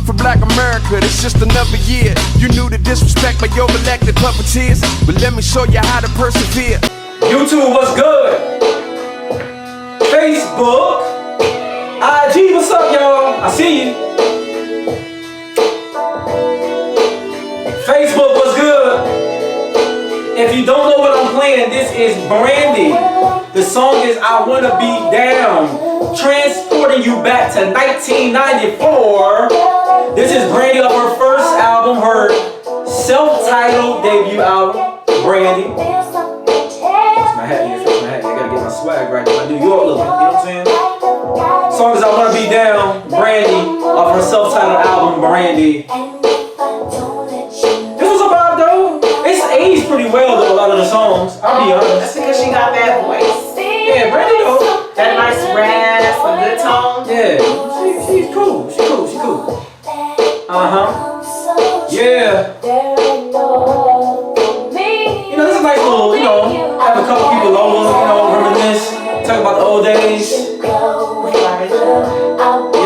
for Black America, it's just another year. You knew the disrespect by your elected puppeteers, but let me show you how to persevere. YouTube, what's good? Facebook, IG, what's up, y'all? I see you. Facebook, what's good? If you don't know what I'm playing, this is Brandy. The song is I Wanna Be Down, transporting you back to 1994. This is Brandy off her first album, her self-titled debut album, Brandy. Fix my hat here, fix my hat. I gotta get my swag right, my New York look, you know what I'm saying? Song is I Wanna Be Down, Brandy, off her self-titled album, Brandy. This was about though. It's aged pretty well though, a lot of the songs. I'll be honest. That's because she got that voice. Yeah, Brandy though. That nice rasp, a good tone. Yeah, she's cool. She's cool. Yeah. You know, this is a nice little, have a couple people over, reminisce, talk about the old days. Yeah,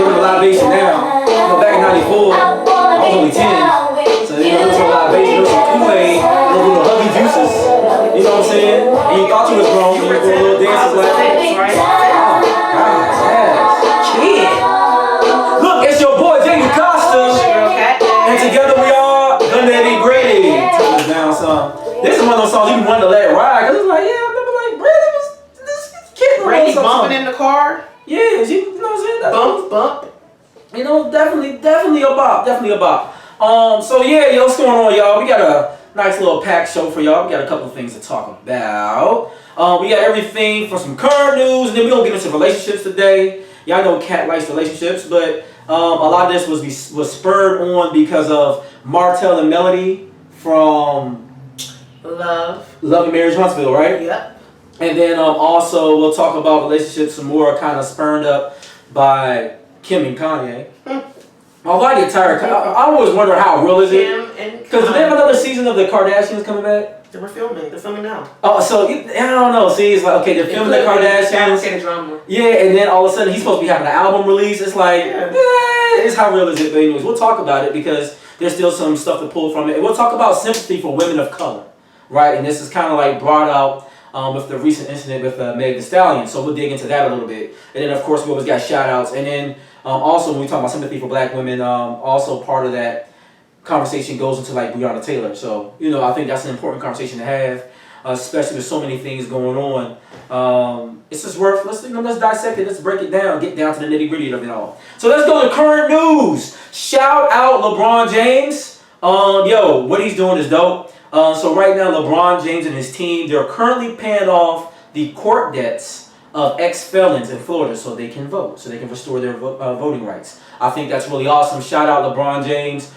with a libation now. Back in 94, I was only 10. So, there was some libation, there was some Kool-Aid, little huggy juices. You know what I'm saying? And you thought you was grown, you were doing little dances like that. Look, it's your boy, Jamie Costa. And together we are the Nitty Gritty. Turn this down some. This is one of those songs you want to let it ride. Because it's like, yeah, I remember like Brandy was this kid. Brandy bumping in the car. Yeah, you know what I'm saying? Bump. You know, definitely a bop. So yeah, what's going on, y'all? We got a nice little packed show for y'all. We got a couple of things to talk about. We got everything for some current news, and then we're gonna get into relationships today. Y'all know Kat likes relationships, but a lot of this was spurred on because of Martell and Melody from Love and Marriage Huntsville, right? Yep. And then also we'll talk about relationships some more, kind of spurned up by Kim and Kanye. Although I get tired, I always wonder how real is it? Because do they have another season of the Kardashians coming back? They're filming now. Oh, so I don't know. See, it's like, okay, they're filming the Kardashians. Drama. Yeah, and then all of a sudden he's supposed to be having an album release. It's like, it's how real is it? But anyways, we'll talk about it because there's still some stuff to pull from it. And we'll talk about sympathy for women of color, right? And this is kind of like brought out with the recent incident with Meg Thee Stallion. So we'll dig into that a little bit. And then, of course, we always got shout-outs. And then also when we talk about sympathy for black women, also part of that conversation goes into like Breonna Taylor. So, I think that's an important conversation to have, especially with so many things going on. It's just worth, let's dissect it, let's break it down, get down to the nitty gritty of it all. So let's go to current news. Shout out LeBron James. What he's doing is dope. So right now LeBron James and his team, they're currently paying off the court debts of ex-felons in Florida so they can vote, so they can restore their voting rights. I think that's really awesome. Shout out LeBron James.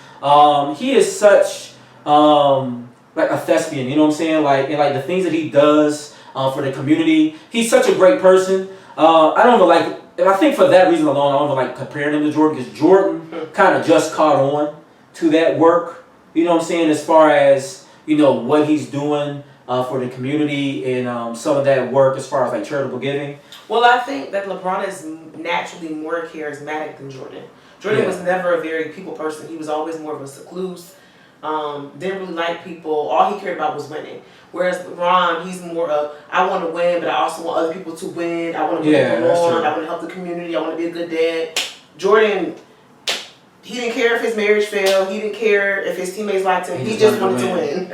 He is such like a thespian, you know what I'm saying? Like the things that he does for the community. He's such a great person. I don't know, and I think for that reason alone, I don't like comparing him to Jordan because Jordan kind of just caught on to that work. You know what I'm saying? As far as what he's doing for the community and some of that work as far as like charitable giving. Well, I think that LeBron is naturally more charismatic than Jordan. Jordan was never a very people person. He was always more of a recluse. Didn't really like people. All he cared about was winning. Whereas LeBron, he's more of, I want to win, but I also want other people to win. I want to move on. I want to help the community. I want to be a good dad. Jordan, he didn't care if his marriage failed. He didn't care if his teammates liked him. He just wanted to win.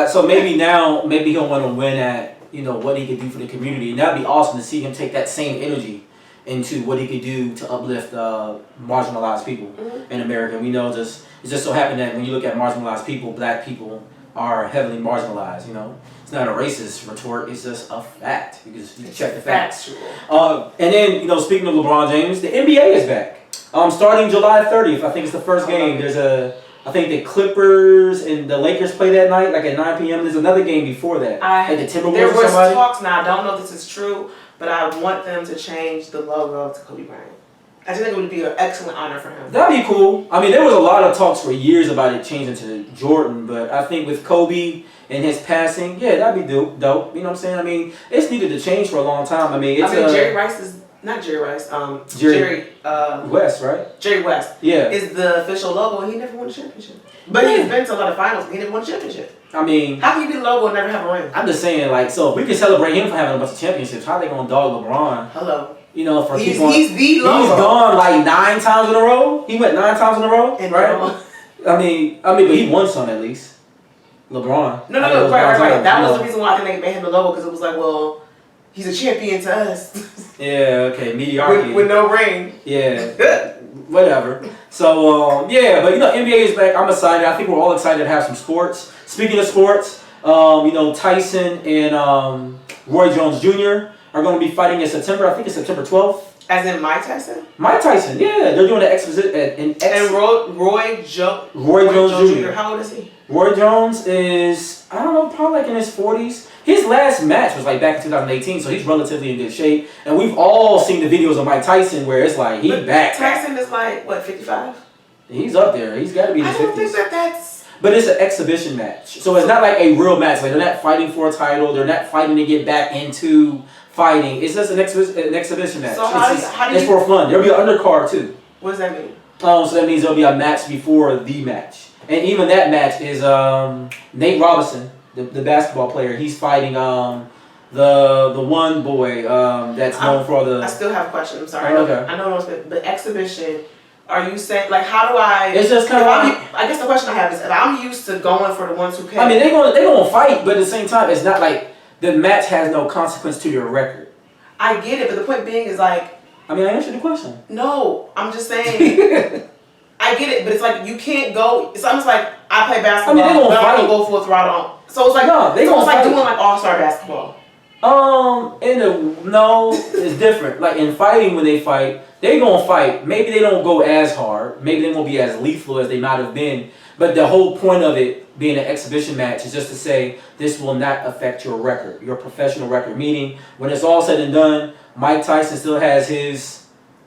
So maybe he'll want to win at, what he could do for the community. And that'd be awesome to see him take that same energy into what he could do to uplift marginalized people in America. We know it's just so happened that when you look at marginalized people, black people are heavily marginalized, It's not a racist retort, it's just a fact. You can check the facts. And then, speaking of LeBron James, the NBA is back. Starting July 30th, I think it's the first game. I think the Clippers and the Lakers play that night, like at 9 p.m. There's another game before that. Like the Timberwolves there was talks, now I don't know if this is true, but I want them to change the logo to Kobe Bryant. I just think it would be an excellent honor for him. That'd be cool. I mean, there was a lot of talks for years about it changing to Jordan, but I think with Kobe and his passing, that'd be dope. You know what I'm saying? I mean, it's needed to change for a long time. I mean, Jerry Rice is not Jerry Rice. Jerry West, right? Jerry West. Yeah. Is the official logo, and he never won a championship. But he's been to a lot of finals, but he never won a championship. I mean, how can you be the logo and never have a ring? I'm just saying, like, so if we can celebrate him for having a bunch of championships, how they gonna dog LeBron? Hello. You know, for he's the logo. He's gone like 9 times in a row. He went 9 times in a row, and right? I mean, but he won some at least. LeBron. No, right. That was the reason why I think they made him the logo, because it was like, well, he's a champion to us. Yeah. Okay. Mediocrity. with no ring. Yeah. Whatever. So yeah, but you know, NBA is back. I'm excited. I think we're all excited to have some sports. Speaking of sports, you know, Tyson and Roy Jones Jr. are going to be fighting in September. I think it's September 12th. As in Mike Tyson? Mike Tyson, yeah. They're doing an exposition. And Roy Jones Jr. How old is he? Roy Jones is, I don't know, probably like in his 40s. His last match was like back in 2018, so he's relatively in good shape. And we've all seen the videos of Mike Tyson where it's like, he's back. Tyson is like, what, 55? He's up there. He's got to be in his 50s. I don't think that's... But it's an exhibition match. So it's not like a real match. Like, they're not fighting for a title. They're not fighting to get back into fighting. It's just an exhibition match. So it's for fun. There'll be an undercard too. What does that mean? So that means there'll be a match before the match. And even that match is Nate Robinson, the basketball player. He's fighting the one boy that's known for the... I still have a question. I'm sorry. Okay. I know, but exhibition... Are you saying, like, how do I... It's just kind of like... I guess the question I have is, if I'm used to going for the ones who can... I mean, they're gonna fight, but at the same time, it's not like the match has no consequence to your record. I get it, but the point being is like... I mean, I answered the question. No, I'm just saying... I get it, but it's like, you can't go... It's almost like, I play basketball, I mean, but I don't go full throttle. So it's like... No, it's almost like doing, like, all-star basketball. No, it's different. Like, in fighting, when they fight, they're gonna fight. Maybe they don't go as hard. Maybe they won't be as lethal as they might have been. But the whole point of it being an exhibition match is just to say this will not affect your record, your professional record. Meaning, when it's all said and done, Mike Tyson still has his,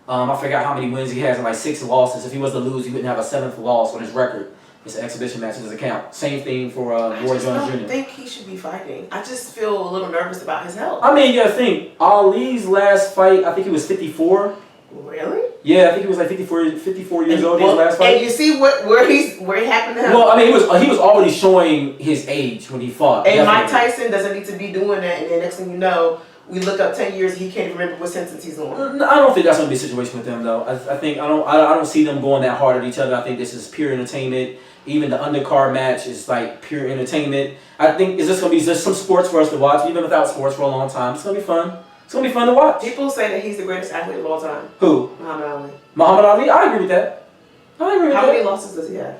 I forgot how many wins he has, like 6 losses. If he was to lose, he wouldn't have a 7th loss on his record. It's an exhibition match. It doesn't count. Same thing for Roy Jones Jr. I don't think he should be fighting. I just feel a little nervous about his health. I mean, you gotta think. Ali's last fight, I think he was 54. Really? Yeah, I think he was like 54 years old in his last fight. And you see where he happened to him? Well, I mean, he was already showing his age when he fought. And definitely. Mike Tyson doesn't need to be doing that, and then next thing you know, we look up 10 years, he can't even remember what sentence he's on. I don't think that's gonna be a situation with them though. I don't see them going that hard at each other. I think this is pure entertainment. Even the undercard match is like pure entertainment. I think it's just gonna be just some sports for us to watch. We've been without sports for a long time. It's gonna be fun. It's gonna be fun to watch. People say that he's the greatest athlete of all time. Who? Muhammad Ali. Muhammad Ali? I agree with that. How many losses does he have?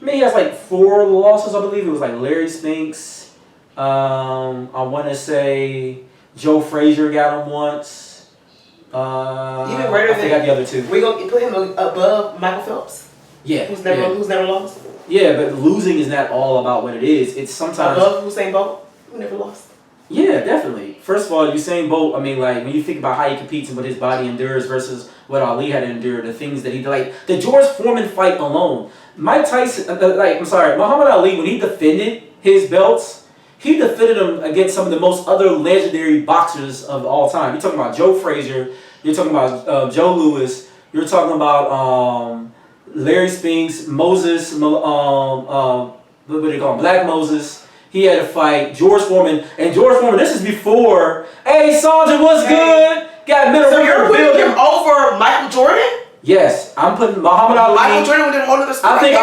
I mean, he has like 4 losses, I believe. It was like Larry Spinks. I want to say Joe Frazier got him once. Even greater I forgot the other 2. We gonna put him above Michael Phelps? Yeah. Who's never lost? Yeah, but losing is not all about what it is. It's sometimes... Above Usain Bolt, who never lost? Yeah, definitely. First of all, Usain Bolt, I mean, like, when you think about how he competes and what his body endures versus what Ali had to endure, the things that he did, like, the George Foreman fight alone. Mike Tyson, Muhammad Ali, when he defended his belts, he defended them against some of the most other legendary boxers of all time. You're talking about Joe Frazier, you're talking about Joe Louis, you're talking about Larry Spinks, Moses, what do they call him? Black Moses. He had to fight George Foreman, and George Foreman, this is before, hey, Sergeant, what's good? Got middle. So you're putting him over Michael Jordan? Yes, I'm putting Muhammad Ali. Michael Jordan did a whole other sport. I think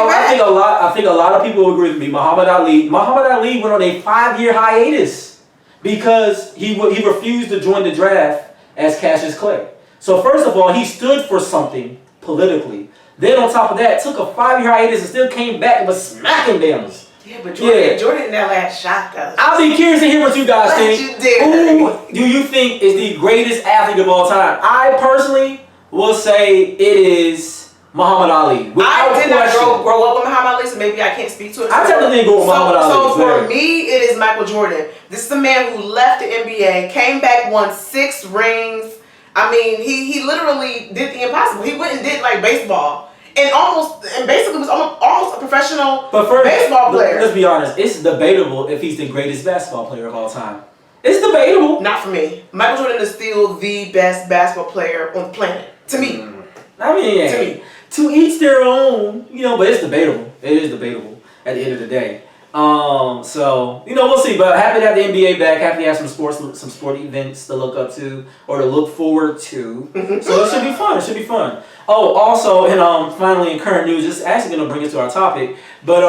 a lot of people will agree with me. Muhammad Ali went on a 5-year hiatus because he refused to join the draft as Cassius Clay. So first of all, he stood for something politically. Then on top of that, took a 5-year hiatus and still came back and was smacking them. Yeah, but Jordan never had shot us. I'll be curious to hear what you guys think. Who do you think is the greatest athlete of all time? I personally will say it is Muhammad Ali. I did not grow up with Muhammad Ali, so maybe I can't speak to it. I technically didn't go with Muhammad Ali. So for me, it is Michael Jordan. This is the man who left the NBA, came back, won 6 rings. I mean, he literally did the impossible. He went and did like baseball. And basically was almost a professional baseball player. Let's be honest, it's debatable if he's the greatest basketball player of all time. It's debatable. Not for me. Michael Jordan is still the best basketball player on the planet. To me. I mean, To me. to each their own, you know, but it's debatable. It is debatable at the end of the day. So, you know, we'll see. But happy to have the NBA back. Happy to have some sport events to look up to or to look forward to. So it should be fun. It should be fun. Oh, also, and finally in current news, this is actually going to bring us to our topic. But,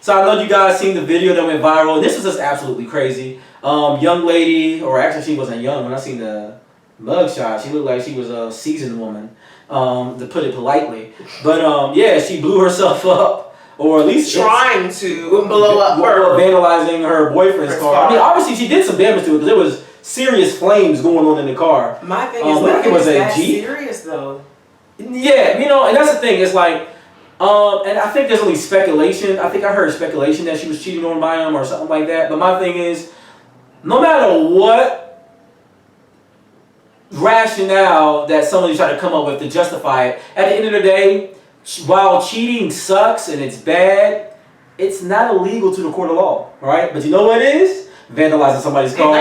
so I know you guys seen the video that went viral. This was just absolutely crazy. Young lady, or actually she wasn't young. When I seen the mugshot, she looked like she was a seasoned woman, to put it politely. But yeah, she blew herself up, or at least trying to blow up her, vandalizing her boyfriend's car. I mean, obviously she did some damage to it because there was serious flames going on in the car. My thing is, it was that a Jeep. serious though? Yeah, you know, and that's the thing. It's like. And I think there's only speculation. I think I heard speculation that she was cheating on by him or something like that. But my thing is, no matter what rationale that somebody tried to come up with to justify it, at the end of the day, while cheating sucks and it's bad, it's not illegal to the court of law, right? But you know what it is? Vandalizing somebody's car,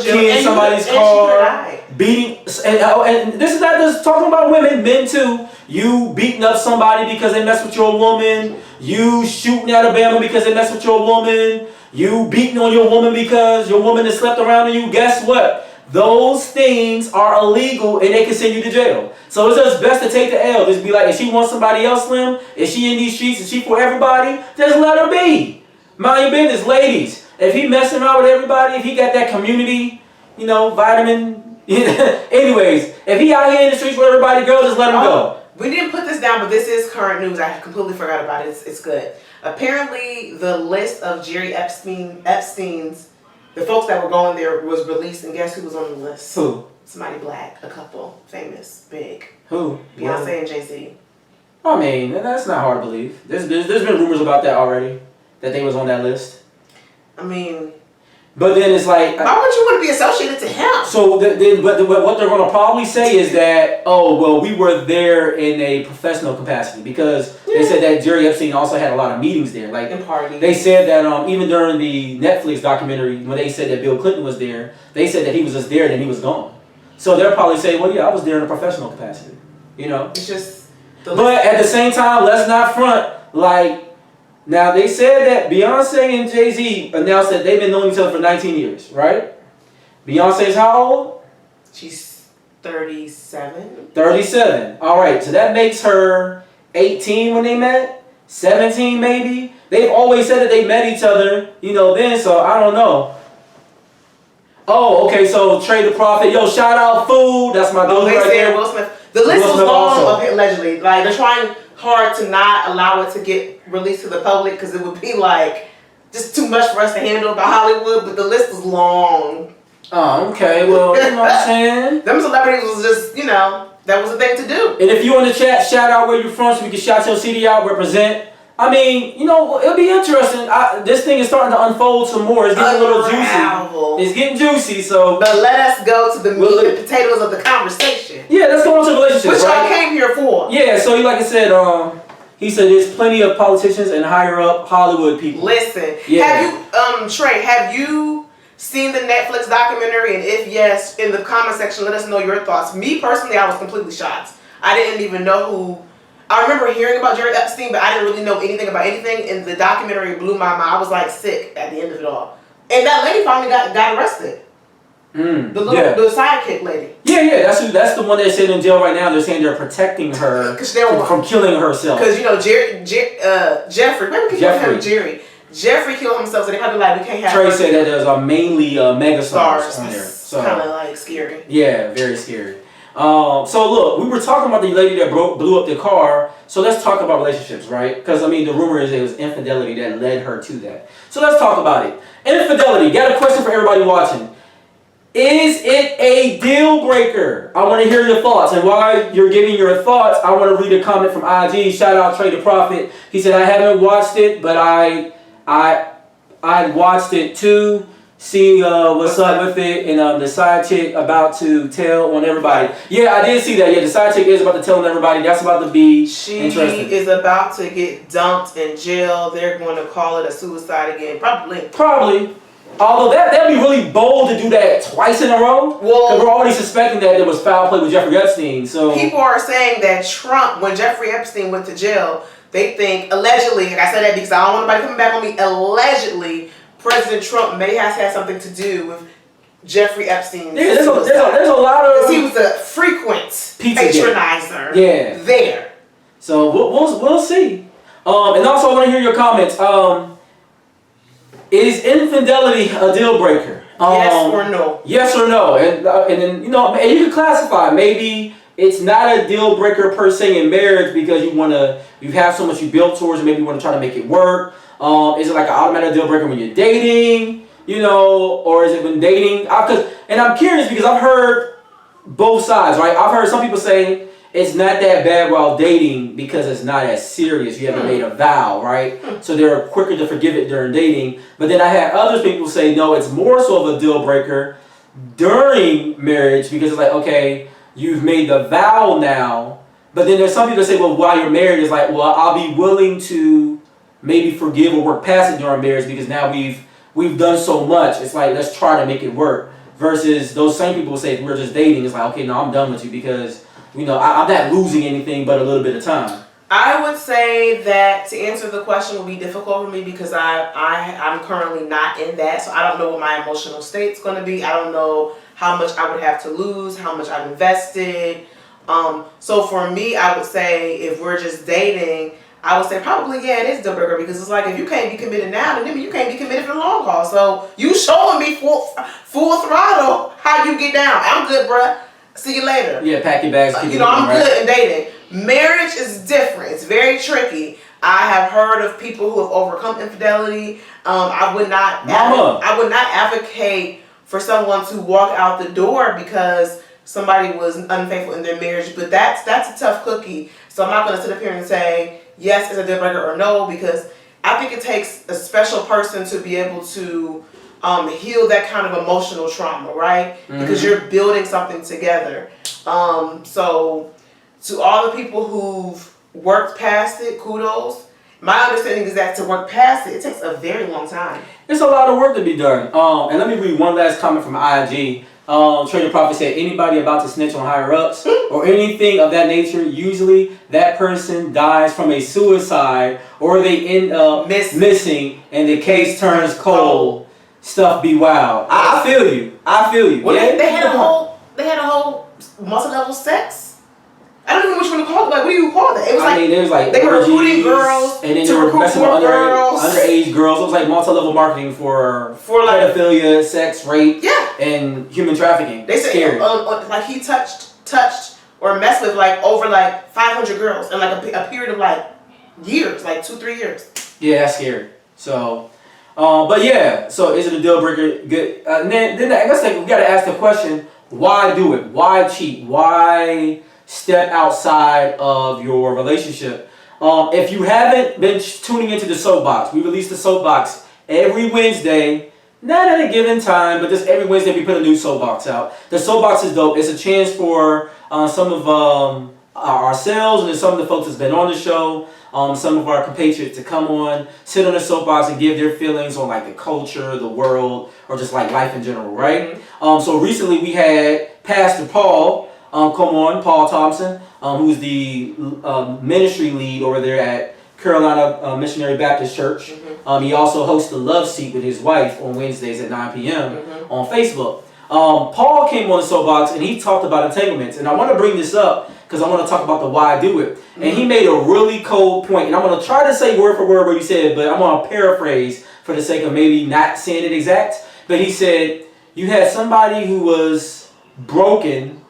keying somebody's car, beating, and this is not just talking about women, men too. You beating up somebody because they mess with your woman. You shooting at a bama because they mess with your woman. You beating on your woman because your woman has slept around you. Guess what? Those things are illegal and they can send you to jail. So it's just best to take the L. Just be like, if she wants somebody else, Slim, if she in these streets, is she for everybody? Just let her be. Mind your business, ladies. If he messing around with everybody, if he got that community, you know, vitamin. Anyways, if he out here in the streets with everybody, girls, just let him go. We didn't put this down, but this is current news. I completely forgot about it. It's good. Apparently, the list of Jerry Epstein's, the folks that were going there was released, and guess who was on the list? Who? Somebody black, a couple, famous, big. Who? Beyonce and Jay-Z. I mean, that's not hard to believe. There's been rumors about that already, that they was on that list. I mean, but then it's like, why would you want to be associated to him? So what they're going to probably say is that, oh, well, we were there in a professional capacity because they said that Jerry Epstein also had a lot of meetings there. Like, and parties. They said that even during the Netflix documentary, when they said that Bill Clinton was there, they said that he was just there and then he was gone. So they'll probably say, well, yeah, I was there in a professional capacity. You know? It's just... But at the same time, let's not front, like, now, they said that Beyonce and Jay-Z announced that they've been knowing each other for 19 years, right? Beyonce's how old? She's 37. 37. All right, so that makes her 18 when they met? 17 maybe? They've always said that they met each other, you know, then, so I don't know. Oh, okay, so Trey the Prophet. Yo, shout out Food. That's my dude right there. Will Smith. The list was long of allegedly. Like, they're trying hard to not allow it to get released to the public because it would be like just too much for us to handle by Hollywood, but the list is long. Oh, okay. Well, you know what I'm saying? Them celebrities was just, you know, that was the thing to do. And if you in the chat, shout out where you're from so we can shout your city out, represent. I mean, you know, it'll be interesting. This thing is starting to unfold some more. It's getting a little juicy. It's getting juicy, so... But let us go to the meat and potatoes of the conversation. Yeah, let's go on to relationships, which y'all came here for. Yeah, so like I said, he said there's plenty of politicians and higher up Hollywood people. Listen, yeah. Have you, Trey, have you seen the Netflix documentary? And if yes, in the comment section, let us know your thoughts. Me personally, I was completely shocked. I didn't even know who... I remember hearing about Jerry Epstein, but I didn't really know anything about anything, and the documentary blew my mind. I was like sick at the end of it all. And that lady finally got arrested. The sidekick lady. Yeah, that's the one that's sitting in jail right now. They're saying they're protecting her from killing herself. Because, you know, Jeffrey, maybe we can call him Jerry. Jeffrey killed himself, so they probably like, we can't have Trey said that there's mainly mega stars on there. So kind of like scary. Yeah, very scary. So look, we were talking about the lady that blew up the car. So let's talk about relationships, right? Because I mean, the rumor is it was infidelity that led her to that. So let's talk about it. Infidelity. Got a question for everybody watching. Is it a deal breaker? I want to hear your thoughts. And while you're giving your thoughts, I want to read a comment from IG. Shout out Trey the Prophet. He said, I haven't watched it, but I watched it too. See what's up with it, and the side chick about to tell on everybody. Yeah, I did see that. Yeah, the side chick is about to tell on everybody. That's about to be interesting. She is about to get dumped in jail. They're going to call it a suicide again. Probably. Although that'd be really bold to do that twice in a row. Well, because we're already suspecting that there was foul play with Jeffrey Epstein. So people are saying that Trump, when Jeffrey Epstein went to jail, they think allegedly, and I said that because I don't want anybody coming back on me. Allegedly, President Trump may have had something to do with Jeffrey Epstein. There's a lot of. He was a frequent patronizer. Yeah. There. So we'll see. And also I want to hear your comments. Is infidelity a deal breaker? Yes or no? Yes or no? And then and you can classify. Maybe it's not a deal breaker per se in marriage because you have so much you built towards, and maybe you want to try to make it work. Is it like an automatic deal breaker when you're dating? Or is it when dating? And I'm curious because I've heard both sides, right? I've heard some people say it's not that bad while dating because it's not as serious. You haven't made a vow, right? So they're quicker to forgive it during dating. But then I had other people say, no, it's more so of a deal breaker during marriage because it's like, okay, you've made the vow now. But then there's some people that say, well, while you're married, it's like, well, I'll be willing to maybe forgive or work past it during marriage because now we've done so much. It's like, let's try to make it work. Versus those same people say, if we're just dating, it's like, okay, no, I'm done with you because I'm not losing anything but a little bit of time. I would say that to answer the question would be difficult for me because I'm currently not in that, so I don't know what my emotional state's going to be. I don't know how much I would have to lose, how much I've invested. So for me, I would say if we're just dating, I would say probably, yeah, it is deal breaker because it's like if you can't be committed now, then you can't be committed for the long haul. So you showing me full throttle how you get down. I'm good, bruh. See you later. Yeah, pack your bags. I'm good in dating. Marriage is different. It's very tricky. I have heard of people who have overcome infidelity. I would not advocate for someone to walk out the door because somebody was unfaithful in their marriage. But that's a tough cookie. So I'm not going to sit up here and say yes, it's a deal breaker or no because I think it takes a special person to be able to heal that kind of emotional trauma, right? Mm-hmm. Because you're building something together. So to all the people who've worked past it, kudos. My understanding is that to work past it takes a very long time. It's a lot of work to be done. And let me read one last comment from IG. Trader Prophet said, anybody about to snitch on higher ups or anything of that nature, usually that person dies from a suicide or they end up missing and the case turns cold. Stuff be wild. I feel you. Well, yeah? they had a whole multi-level sex. I don't even know which one to call it. Like, what do you call that? It was they were recruiting girls and then they were messing with underage girls. It was like multi-level marketing for like pedophilia, sex, rape, and human trafficking. They said like he touched or messed with like over like 500 girls in like a period of like years, like 2-3 years. Yeah, that's scary. So. But yeah, so is it a deal breaker? Good. And then I guess we got to ask the question: why do it? Why cheat? Why step outside of your relationship? If you haven't been tuning into the soapbox, we release the soapbox every Wednesday. Not at a given time, but just every Wednesday we put a new soapbox out. The soapbox is dope. It's a chance for some of ourselves and some of the folks that's been on the show. Some of our compatriots to come on, sit on the soapbox and give their feelings on like the culture, the world, or just like life in general, right? Mm-hmm. So recently we had Pastor Paul Paul Thompson, who's the ministry lead over there at Carolina Missionary Baptist Church. Mm-hmm. He also hosts the Love Seat with his wife on Wednesdays at 9 p.m. On Facebook. Paul came on the soapbox and he talked about entanglements, and I want to bring this up because I want to talk about the why do it. Mm-hmm. And he made a really cold point, and I'm going to try to say word for word what you said, but I'm going to paraphrase for the sake of maybe not saying it exact. But he said, you had somebody who was broken,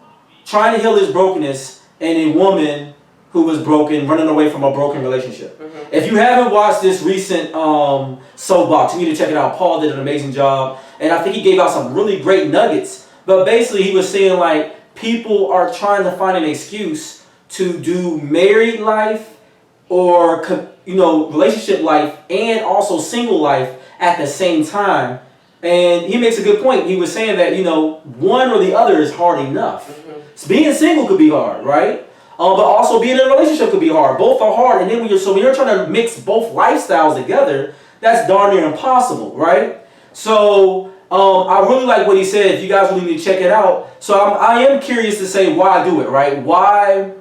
trying to heal his brokenness, and a woman who was broken, running away from a broken relationship. Mm-hmm. If you haven't watched this recent soapbox, you need to check it out. Paul did an amazing job, and I think he gave out some really great nuggets. But basically, he was saying like, people are trying to find an excuse to do married life or relationship life and also single life at the same time. And he makes a good point. He was saying that one or the other is hard enough. Mm-hmm. So being single could be hard, right? But also being in a relationship could be hard. Both are hard. And then when you're trying to mix both lifestyles together, that's darn near impossible, right? So I really like what he said. If you guys really need to check it out. So I am curious to say why do it, right? Why,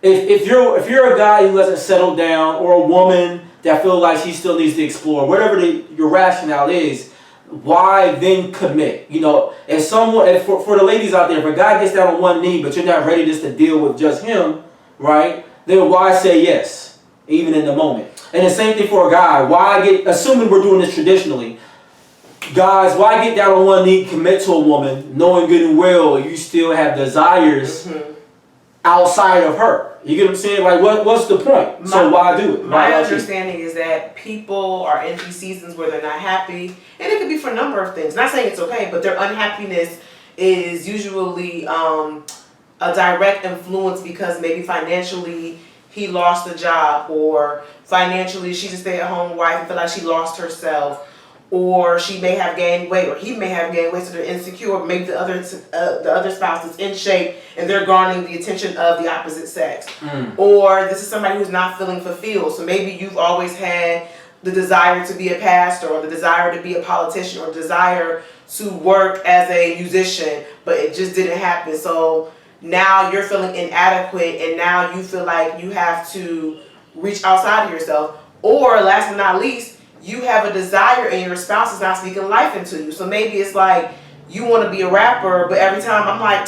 if you're a guy who hasn't settled down, or a woman that feels like she still needs to explore, whatever your rationale is, why then commit? You know, if for the ladies out there, if a guy gets down on one knee but you're not ready just to deal with just him, right? Then why say yes, even in the moment? And the same thing for a guy. Assuming we're doing this traditionally, guys, why get down on one knee, commit to a woman, knowing good and well you still have desires outside of her? You get what I'm saying? Like, what's the point? So why do it? My understanding is that people are in these seasons where they're not happy, and it could be for a number of things. Not saying it's okay, but their unhappiness is usually a direct influence because maybe financially he lost a job, or financially she's a stay-at-home wife and feel like she lost herself, or she may have gained weight, or he may have gained weight, so they're insecure. Maybe the other spouse is in shape and they're garnering the attention of the opposite sex. Or this is somebody who's not feeling fulfilled. So maybe you've always had the desire to be a pastor, or the desire to be a politician, or the desire to work as a musician, but it just didn't happen. So now you're feeling inadequate, and now you feel like you have to reach outside of yourself. Or last but not least, you have a desire and your spouse is not speaking life into you. So maybe it's like you want to be a rapper, but every time I'm like,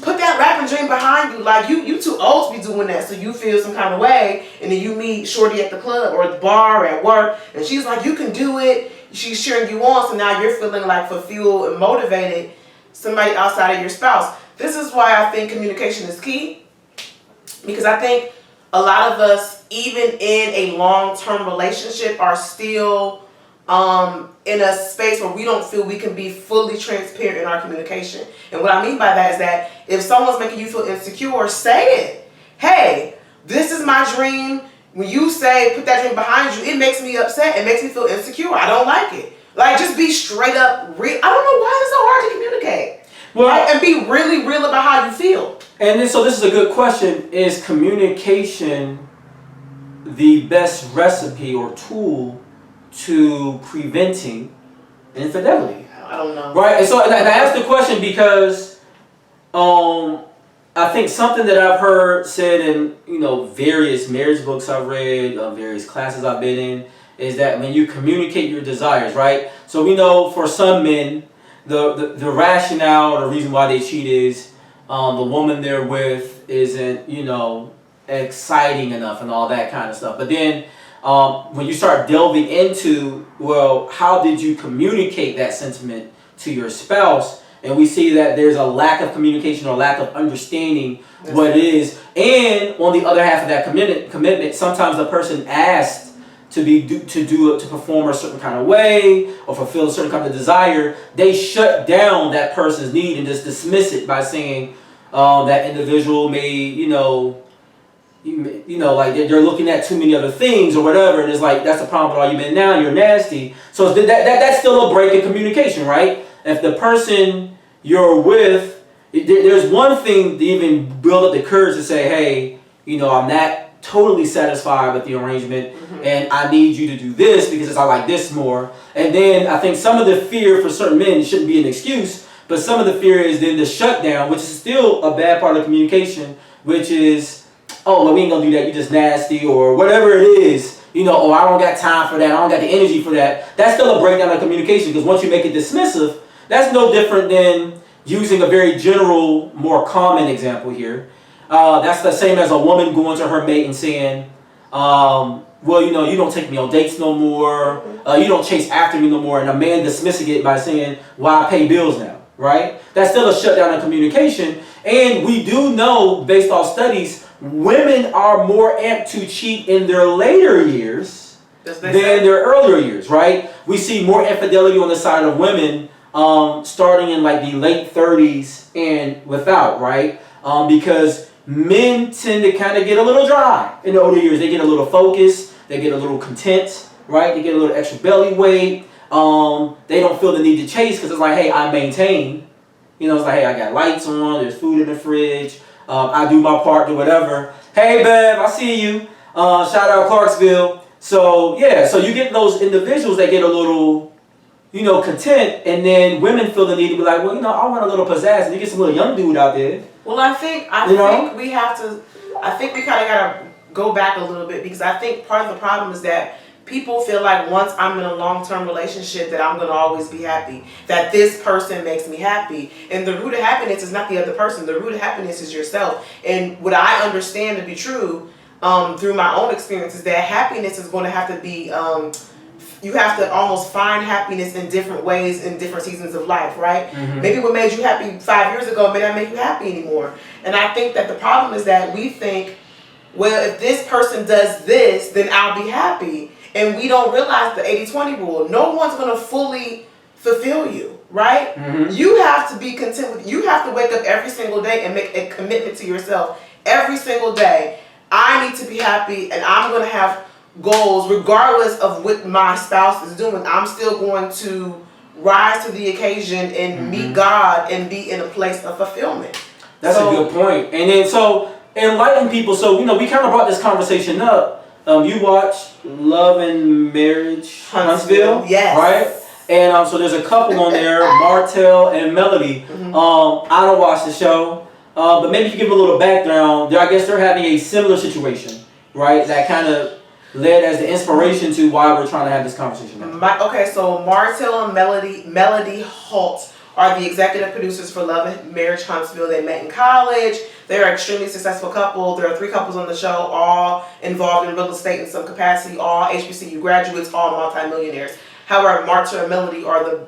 put that rapping dream behind you. Like you too old to be doing that. So you feel some kind of way, and then you meet shorty at the club or at the bar or at work, and she's like, you can do it. She's cheering you on. So now you're feeling like fulfilled and motivated. Somebody outside of your spouse. This is why I think communication is key, because I think a lot of us, even in a long-term relationship, are still in a space where we don't feel we can be fully transparent in our communication. And what I mean by that is that if someone's making you feel insecure, say it. Hey, this is my dream. When you say put that dream behind you, it makes me upset. It makes me feel insecure. I don't like it. Like, just be straight up real. I don't know why it's so hard to communicate. Well, right? And be really real about how you feel. And then, so this is a good question. Is communication the best recipe or tool to preventing infidelity? I don't know. Right? And so I asked the question because I think something that I've heard said in various marriage books I've read, various classes I've been in, is that when you communicate your desires, right? So we know for some men, the rationale, the reason why they cheat is the woman they're with isn't, exciting enough and all that kind of stuff. But then when you start delving into, well, how did you communicate that sentiment to your spouse? And we see that there's a lack of communication or lack of understanding what it is. And on the other half of that commitment, sometimes the person asked to perform a certain kind of way or fulfill a certain kind of desire, they shut down that person's need and just dismiss it by saying that individual may, like they're looking at too many other things or whatever, and it's like, that's a problem with all you've been now, you're nasty. So that's still a break in communication, right? If the person you're with, there's one thing to even build up the courage to say, hey, I'm not totally satisfied with the arrangement, and I need you to do this because I like this more. And then I think some of the fear for certain men shouldn't be an excuse, but some of the fear is then the shutdown, which is still a bad part of communication, which is, oh, well, we ain't gonna do that, you just nasty, or whatever it is, oh, I don't got time for that, I don't got the energy for that. That's still a breakdown of communication, because once you make it dismissive, that's no different than using a very general, more common example here. That's the same as a woman going to her mate and saying, well, you don't take me on dates no more, you don't chase after me no more, and a man dismissing it by saying, well, I pay bills now, right? That's still a shutdown of communication. And we do know, based off studies, women are more apt to cheat in their later years than their earlier years, right? We see more infidelity on the side of women starting in like the late 30s and without, right? Because men tend to kind of get a little dry in the older years. They get a little focused, they get a little content, right? They get a little extra belly weight. They don't feel the need to chase because it's like, hey, I maintain. It's like, hey, I got lights on, there's food in the fridge, I do my part, do whatever. Hey, babe, I see you. Shout out Clarksville. So, yeah, so you get those individuals that get a little, content, and then women feel the need to be like, well, I want a little pizzazz, and you get some little young dude out there. Well, I think we have to. I think we kind of gotta go back a little bit, because I think part of the problem is that people feel like once I'm in a long-term relationship that I'm gonna always be happy, that this person makes me happy, and the root of happiness is not the other person. The root of happiness is yourself. And what I understand to be true through my own experience is that happiness is going to have to be. You have to almost find happiness in different ways in different seasons of life, right? Mm-hmm. Maybe what made you happy 5 years ago may not make you happy anymore. And I think that the problem is that we think, well, if this person does this, then I'll be happy. And we don't realize the 80-20 rule. No one's going to fully fulfill you, right? Mm-hmm. You have to be content with, you have to wake up every single day and make a commitment to yourself every single day. I need to be happy, and I'm going to have goals regardless of what my spouse is doing. I'm still going to rise to the occasion and meet God and be in a place of fulfillment. That's a good point. And then so enlighten people. So we kind of brought this conversation up. You watch Love and Marriage Huntsville, yes, right? And so there's a couple on there, Martell and Melody. Mm-hmm. I don't watch the show, but maybe if you give a little background, I guess they're having a similar situation, right? That kind of led as the inspiration to why we're trying to have this conversation now. Okay, so Martell and Melody Holt are the executive producers for Love and Marriage Huntsville. They met in college. They're an extremely successful couple. There are 3 couples on the show, all involved in real estate in some capacity, all HBCU graduates, all multimillionaires. However, Martell and Melody are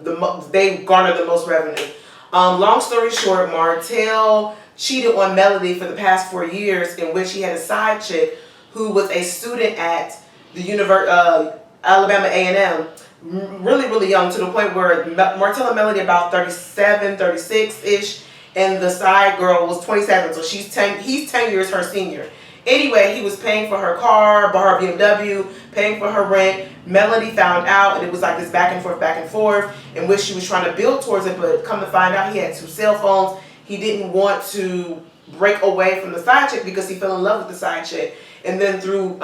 they garner the most revenue. Long story short, Martell cheated on Melody for the past 4 years, in which he had a side chick who was a student at the Alabama A&M, really, really young, to the point where Martell and Melody about 37, 36-ish, and the side girl was 27, so he's 10 years her senior. Anyway, he was paying for her car, bought her BMW, paying for her rent. Melody found out, and it was like this back and forth, in which she was trying to build towards it, but come to find out he had 2 cell phones. He didn't want to break away from the side chick because he fell in love with the side chick. And then through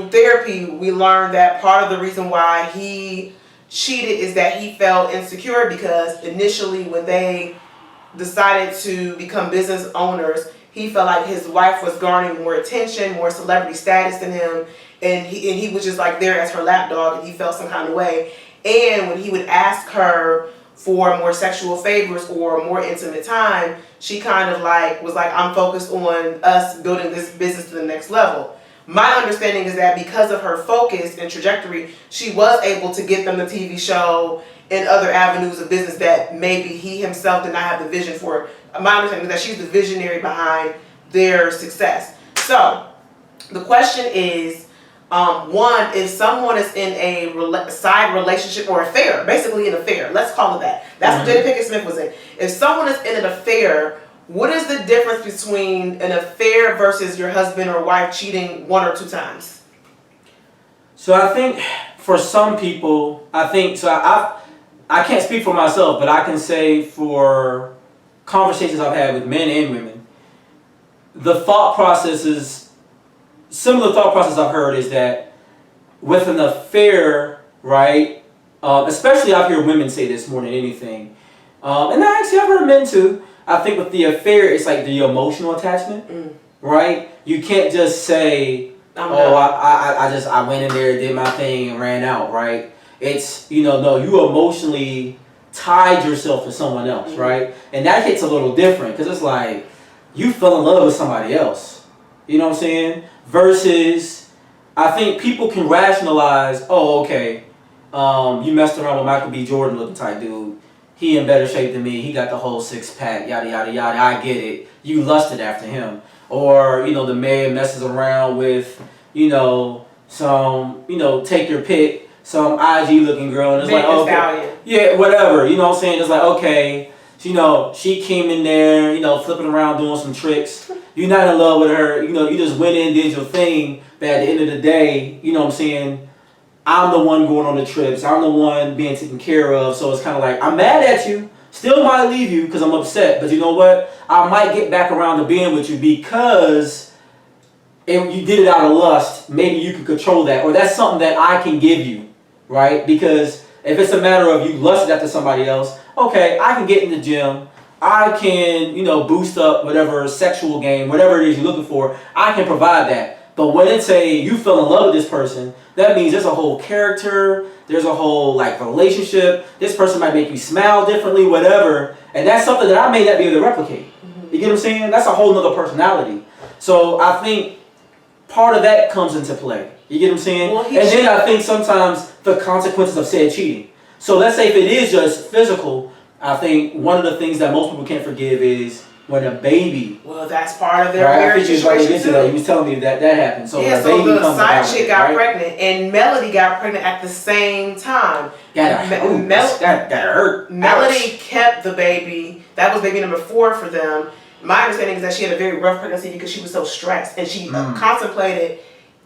therapy, we learned that part of the reason why he cheated is that he felt insecure, because initially when they decided to become business owners, he felt like his wife was garnering more attention, more celebrity status than him, and he was just like there as her lapdog, and he felt some kind of way. And when he would ask her for more sexual favors or more intimate time, she kind of was like, I'm focused on us building this business to the next level. My understanding is that because of her focus and trajectory, she was able to get them the TV show and other avenues of business that maybe he himself did not have the vision for. My understanding is that she's the visionary behind their success. So the question is, one, if someone is in a side relationship or affair, basically an affair, let's call it that. That's what Jada Pinkett Smith was in. If someone is in an affair, what is the difference between an affair versus your husband or wife cheating 1 or 2 times? So I think for some people, I can't speak for myself, but I can say for conversations I've had with men and women, the thought process is, similar thought process I've heard is that with an affair, right, especially I've heard women say this more than anything, and actually I've heard men too, I think with the affair, it's like the emotional attachment, right? You can't just say, I went in there, did my thing, and ran out, right? It's, no, you emotionally tied yourself to someone else, right? And that hits a little different, because it's like, you fell in love with somebody else. You know what I'm saying? Versus, I think people can rationalize, okay, you messed around with Michael B. Jordan looking type dude. He in better shape than me. He got the whole 6-pack, yada, yada, yada. I get it. You lusted after him. Or, the man messes around with, some, take your pick, some IG looking girl. And it's like, okay. Yeah, whatever. You know what I'm saying? It's like, okay, she came in there, flipping around doing some tricks. You're not in love with her. You just went in, did your thing. But at the end of the day, you know what I'm saying? I'm the one going on the trips. I'm the one being taken care of. So it's kind of like, I'm mad at you. Still might leave you because I'm upset. But you know what? I might get back around to being with you because if you did it out of lust. Maybe you can control that. Or that's something that I can give you, right? Because If it's a matter of you lusted after somebody else, okay, I can get in the gym. I can, boost up whatever sexual game, whatever it is you're looking for. I can provide that. But when it's you fell in love with this person, that means there's a whole character, there's a whole relationship. This person might make you smile differently, whatever. And that's something that I may not be able to replicate. You get what I'm saying? That's a whole nother personality. So I think part of that comes into play. You get what I'm saying? Well, and then I think sometimes the consequences of said cheating. So let's say if it is just physical, I think one of the things that most people can't forgive is when a baby. Well, that's part of their right? marriage situation too. That. He was telling me that happened. So yeah, when a baby the comes side about, chick got pregnant, and Melody got pregnant at the same time. That hurt. Melody kept the baby. That was baby number 4 for them. My understanding is that she had a very rough pregnancy because she was so stressed, and she contemplated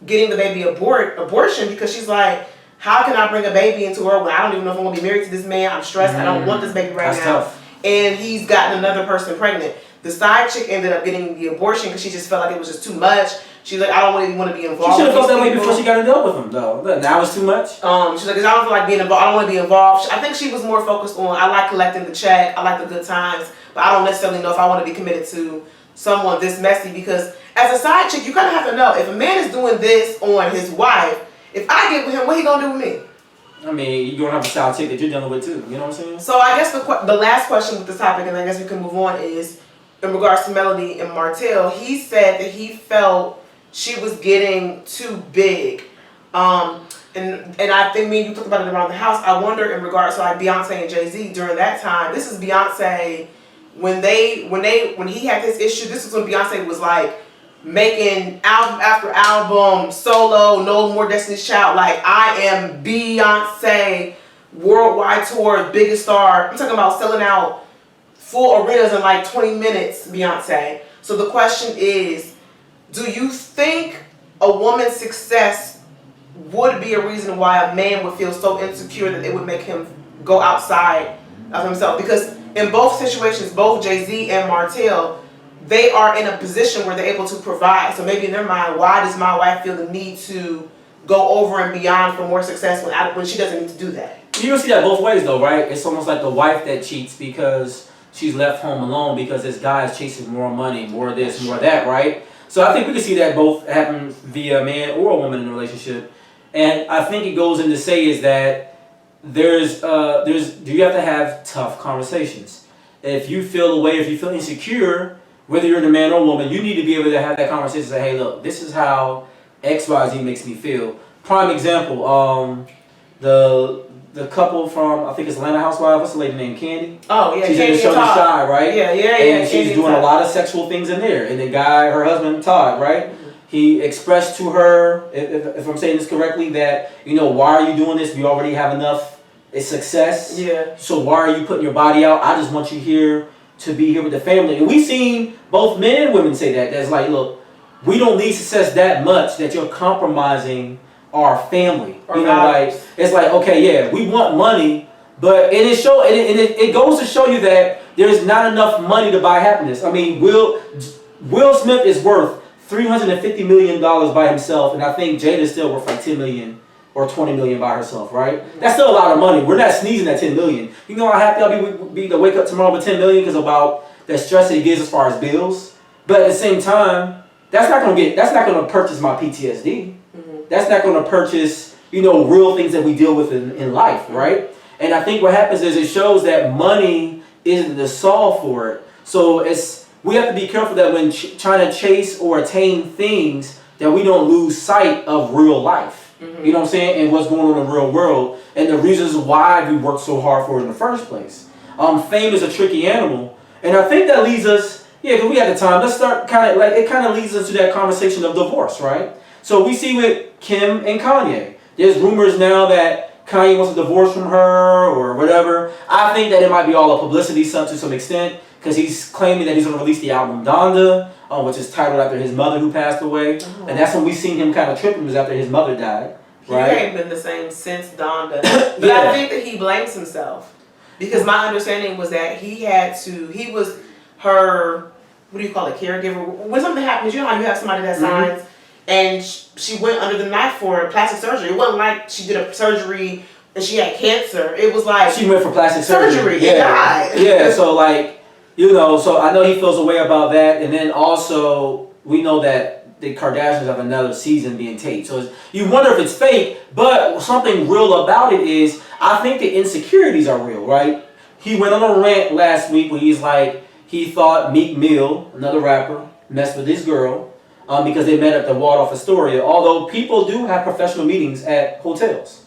getting the baby abortion because she's like, how can I bring a baby into the world when I don't even know if I'm going to be married to this man? I'm stressed. I don't want this baby right now. Tough. And he's gotten another person pregnant. The side chick ended up getting the abortion because she just felt like it was just too much. She's like, I don't really want to be involved. She should have felt that way before she got in love with him, though. But now it's too much. She's like, I don't feel like being involved. I don't want to be involved. I think she was more focused on, I like collecting the check. I like the good times. But I don't necessarily know if I want to be committed to someone this messy because as a side chick, you kind of have to know if a man is doing this on his wife, if I get with him, what he going to do with me? I mean, you're going to have a side chick that you're dealing with too. You know what I'm saying? So I guess the last question with this topic, and I guess we can move on, is in regards to Melody and Martell. He said that he felt she was getting too big. And I think me and you talked about it around the house. I wonder in regards to Beyonce and Jay-Z during that time. This is Beyonce when he had this issue. This is when Beyonce was making album after album, solo, No More Destiny's Child. I am Beyonce, worldwide tour, biggest star. I'm talking about selling out full arenas in 20 minutes, Beyonce. So the question is, do you think a woman's success would be a reason why a man would feel so insecure that it would make him go outside of himself? Because in both situations, both Jay-Z and Martell, they are in a position where they're able to provide. So maybe in their mind, why does my wife feel the need to go over and beyond for more success when she doesn't need to do that? You can see that both ways though, right? It's almost like the wife that cheats because she's left home alone because this guy is chasing more money, more of this, more of that, right? So I think we can see that both happen via a man or a woman in a relationship. And I think it goes in to say is that do you have to have tough conversations. If you feel away, if you feel insecure, whether you're the man or woman, you need to be able to have that conversation. Say, hey, look, this is how X, Y, Z makes me feel. Prime example, the couple from, I think it's Atlanta Housewives, what's the lady named Candy? Oh, yeah, she's Candy in the show The Shy, right? Yeah. And she's doing a lot of sexual things in there. And the guy, her husband, Todd, right? Mm-hmm. He expressed to her, if I'm saying this correctly, that, why are you doing this? We already have enough success. Yeah. So why are you putting your body out? I just want you here to be here with the family. And we've seen both men and women say that. That's look, we don't need success that much that you're compromising our family. It's okay, yeah, we want money, but it goes to show you that there's not enough money to buy happiness. I mean, Will Smith is worth $350 million by himself, and I think Jada's still worth $10 million or $20 million by herself, right? That's still a lot of money. We're not sneezing at $10 million. You know how happy I'll be to wake up tomorrow with $10 million because about the stress that he gives as far as bills. But at the same time, that's not gonna purchase my PTSD. Mm-hmm. That's not gonna purchase, real things that we deal with in life, right? And I think what happens is it shows that money isn't the solve for it. So we have to be careful that when trying to chase or attain things that we don't lose sight of real life. Mm-hmm. You know what I'm saying? And what's going on in the real world and the reasons why we work so hard for it in the first place. Fame is a tricky animal. And I think that leads us, because we have the time, let's start it kind of leads us to that conversation of divorce, right? So we see with Kim and Kanye, there's rumors now that Kanye wants a divorce from her or whatever. I think that it might be all a publicity stunt to some extent because he's claiming that he's going to release the album Donda, which is titled after his mother who passed away. Mm-hmm. And that's when we seen him kind of tripping, was after his mother died. Right? He ain't been the same since Donda. But yeah. I think that he blames himself. Because my understanding was that he was her, what do you call it, caregiver. When something happens, you know how you have somebody that signs, and she went under the knife for plastic surgery. It wasn't like she did a surgery and she had cancer. It was like she went for plastic surgery. Yeah, yeah. So like, you know, so I know he feels a way about that, and then also we know that the Kardashians have another season being taped. So you wonder if it's fake, but something real about it is I think the insecurities are real, right? He went on a rant last week where he's like, he thought Meek Mill, another rapper, messed with this girl because they met at the Waldorf Astoria. Although people do have professional meetings at hotels.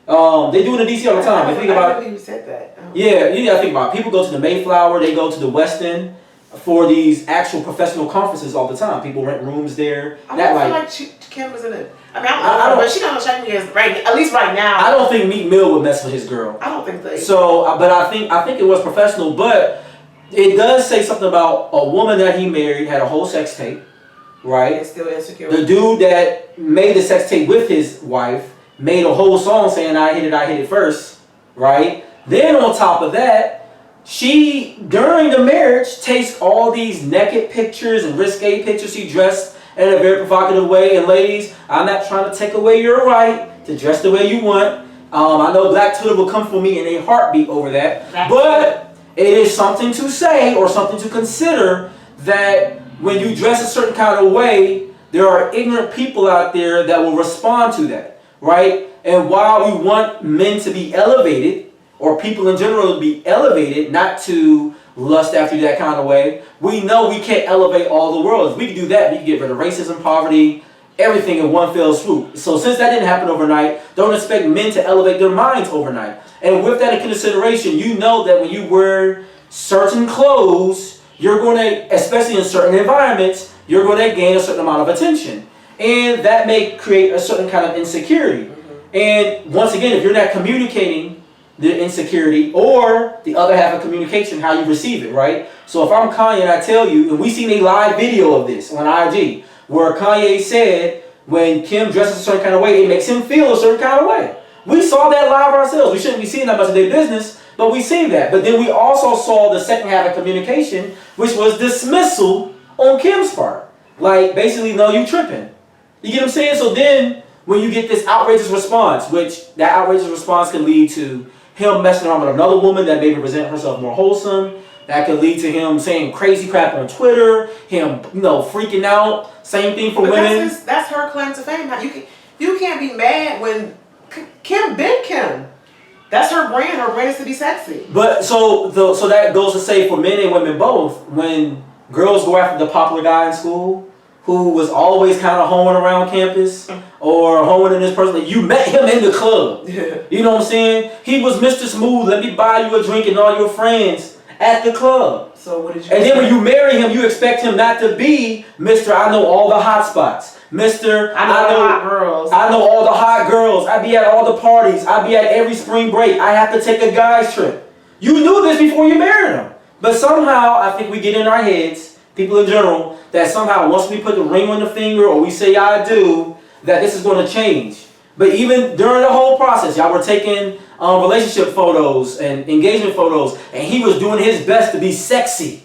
They do it in DC all the time. You think about it. You said that. Yeah, you gotta think about it. People go to the Mayflower, they go to the West End for these actual professional conferences all the time. People rent rooms there. I don't feel like Kim was in it. I mean, I don't know, but she don't check me as right. At least right now. I don't think Meek Mill would mess with his girl. I don't think they. So, but I think it was professional. But it does say something about a woman that he married had a whole sex tape, right? And still insecure. The dude that made the sex tape with his wife made a whole song saying I hit it first, right? Then on top of that, she, during the marriage, takes all these naked pictures and risque pictures. She dressed in a very provocative way. And ladies, I'm not trying to take away your right to dress the way you want. I know Black Twitter will come for me in a heartbeat over that. But it is something to say or something to consider that when you dress a certain kind of way, there are ignorant people out there that will respond to that, right? And while we want men to be elevated, or people in general to be elevated, not to lust after that kind of way, we know we can't elevate all the world. If we can do that, we can get rid of racism, poverty, everything in one fell swoop. So since that didn't happen overnight, don't expect men to elevate their minds overnight. And with that in consideration, you know that when you wear certain clothes, you're going to, especially in certain environments, you're going to gain a certain amount of attention. And that may create a certain kind of insecurity. And once again, if you're not communicating the insecurity or the other half of communication, how you receive it, right? So if I'm Kanye and I tell you, and we seen a live video of this on IG, where Kanye said when Kim dresses a certain kind of way, it makes him feel a certain kind of way. We saw that live ourselves. We shouldn't be seeing that much of their business, but we seen that. But then we also saw the second half of communication, which was dismissal on Kim's part. Like, basically, no, you tripping. You get what I'm saying? So then, when you get this outrageous response, which that outrageous response can lead to him messing around with another woman that maybe present herself more wholesome. That could lead to him saying crazy crap on Twitter, him, freaking out. Same thing for women. That's her claim to fame. You can't be mad when Kim been Kim. That's her brand. Her brand is to be sexy. But so that goes to say for men and women both, when girls go after the popular guy in school who was always kind of hoeing around campus or hoeing in this person, you met him in the club. You know what I'm saying? He was Mr. Smooth. Let me buy you a drink and all your friends at the club. So what did you? And then when you marry him, you expect him not to be Mr. I know all the hot spots. Mr. I know hot girls. I know all the hot girls. I be at all the parties. I be at every spring break. I have to take a guy's trip. You knew this before you married him. But somehow, I think we get in our heads, people in general, that somehow once we put the ring on the finger or we say I do, that this is going to change. But even during the whole process, y'all were taking relationship photos and engagement photos, and he was doing his best to be sexy.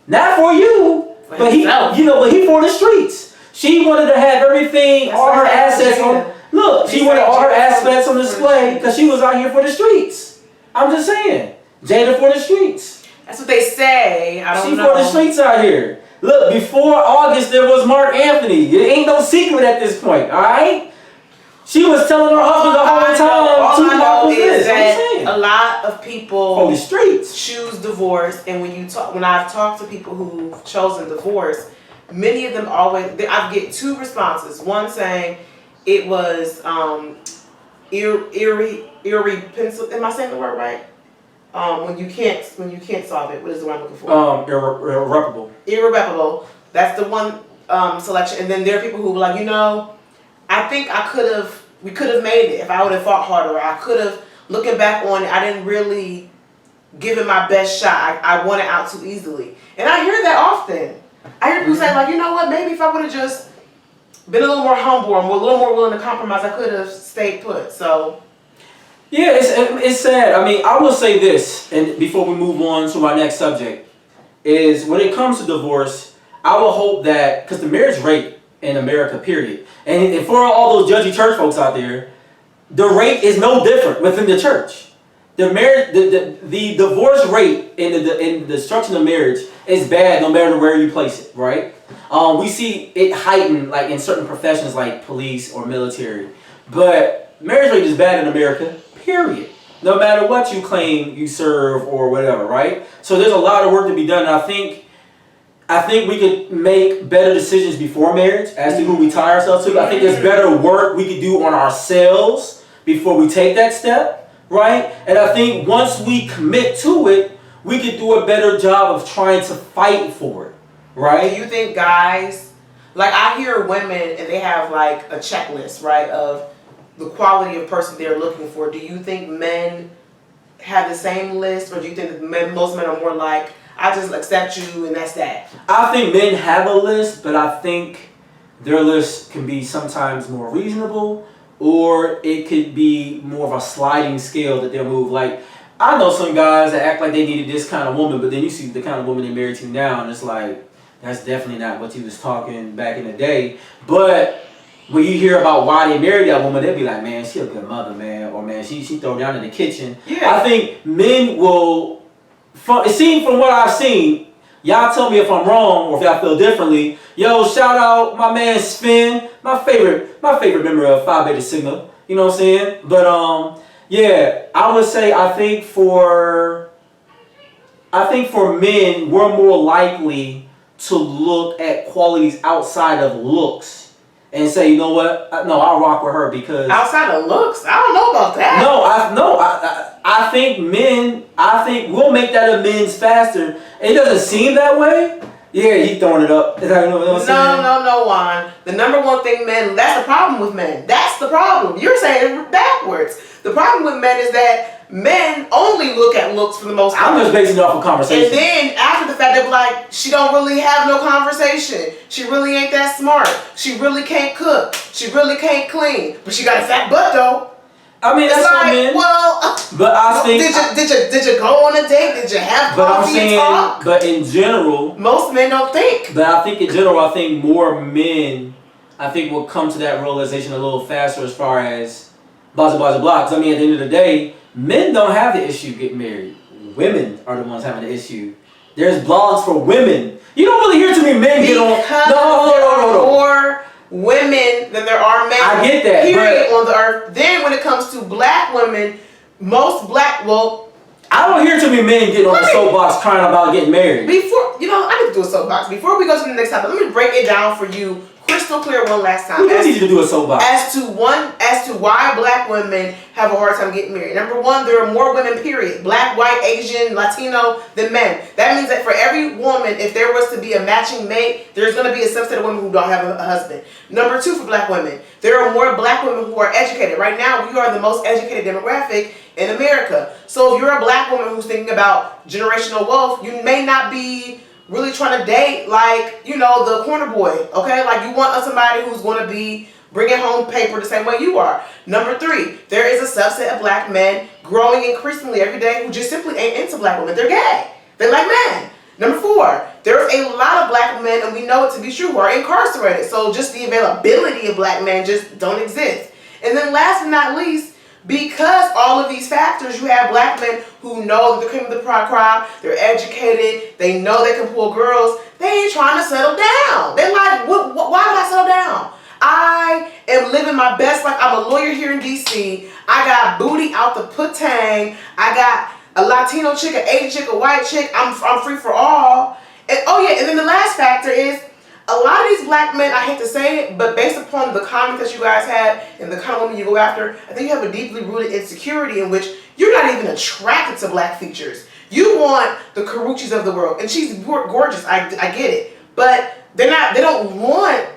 Not for you, but he for the streets. She wanted to have everything, all her assets on. Look, she wanted all her assets on display because she was out here for the streets. I'm just saying, Jada for the streets. That's what they say. I don't know. She for the streets out here. Look, before August, there was Mark Anthony. It ain't no secret at this point, all right? She was telling her husband the whole time. All I know is that saying. A lot of people on the streets choose divorce, and when I've talked to people who've chosen divorce, many of them I get two responses. One saying it was irrepensible. Am I saying the word right? When you can't solve it, what is the word I'm looking for? Irreparable. Irreparable. That's the one selection. And then there are people who were like, I think we could have made it if I would have fought harder. I could have, looking back on it, I didn't really give it my best shot. I won it out too easily. And I hear that often. I hear people say, like, you know what, maybe if I would have just been a little more humble and a little more willing to compromise, I could have stayed put. So. Yeah, it's sad. I mean, I will say this, and before we move on to our next subject, is when it comes to divorce, I will hope that, because the marriage rate in America, period, and for all those judgy church folks out there, the rate is no different within the church. The marriage, the divorce rate in the destruction of marriage is bad no matter where you place it, right? We see it heightened like in certain professions like police or military, but marriage rate is bad in America, period. No matter what you claim you serve or whatever, right? So there's a lot of work to be done. And I think we could make better decisions before marriage as to who we tie ourselves to. I think there's better work we could do on ourselves before we take that step, right? And I think once we commit to it, we could do a better job of trying to fight for it, right? Do you think guys, like I hear women and they have like a checklist, right, of the quality of person they're looking for. Do you think men have the same list, or do you think that most men are more like, I just accept you and that's that? I think men have a list, but I think their list can be sometimes more reasonable, or it could be more of a sliding scale that they'll move. Like, I know some guys that act like they needed this kind of woman, but then you see the kind of woman they're married to now, and it's like, that's definitely not what you was talking back in the day. But when you hear about why they married that woman, they'll be like, man, she a good mother, man, or man, she throw down in the kitchen. Yeah. I think men will, it seems from what I've seen, y'all tell me if I'm wrong or if y'all feel differently. Yo, shout out my man Sven, my favorite member of Phi Beta Sigma. You know what I'm saying? But yeah, I would say I think for men, we're more likely to look at qualities outside of looks and say, you know what? No, I'll rock with her because outside of looks, I don't know about that. I think we'll make that amends faster. It doesn't seem that way. Yeah, he throwing it up. No, Juan. The number one thing men, that's the problem with men. That's the problem. You're saying it backwards. The problem with men is that men only look at looks for the most part. I'm just basing it off of conversation. And then after the fact, they're like, she don't really have no conversation. She really ain't that smart. She really can't cook. She really can't clean. But she got a fat butt though. I mean, that's like, men. Well, but I think did you go on a date? Did you have coffee and talk? But in general, most men don't think. But I think in general, I think more men, will come to that realization a little faster as far as blah blah blah. Because I mean, at the end of the day, men don't have the issue getting married. Women are the ones having the issue. There's blogs for women. You don't really hear too many men get on. No. More women than there are men. I get that. Period on the earth. Then when it comes to black women, I don't hear too many men getting on the soapbox crying about getting married. I need to do a soapbox. Before we go to the next topic, let me break it down for you crystal clear one last time. We need you to do a soapbox. As to why black women have a hard time getting married. Number one, there are more women, period. Black, white, Asian, Latino than men. That means that for every woman, if there was to be a matching mate, there's going to be a subset of women who don't have a husband. Number two, for black women, there are more black women who are educated. Right now, we are the most educated demographic in America. So if you're a black woman who's thinking about generational wealth, you may not be really trying to date the corner boy, okay? Like you want somebody who's going to be bringing home paper the same way you are. Number three, there is a subset of black men growing increasingly every day who just simply ain't into black women. They're gay. They like men. Number four, there's a lot of black men, and we know it to be true, who are incarcerated. So just the availability of black men just don't exist. And then last but not least, because all of these factors, you have black men who know the cream of the crop, they're educated, they know they can pull girls, they ain't trying to settle down. They're like, why would I settle down? I am living my best life. I'm a lawyer here in DC. I got booty out the putang. I got a Latino chick, an Asian chick, a white chick. I'm free for all. And and then the last factor is, a lot of these black men, I hate to say it, but based upon the comments that you guys have and the kind of women you go after, I think you have a deeply rooted insecurity in which you're not even attracted to black features. You want the Karuchis of the world, and she's gorgeous, I get it, but they don't want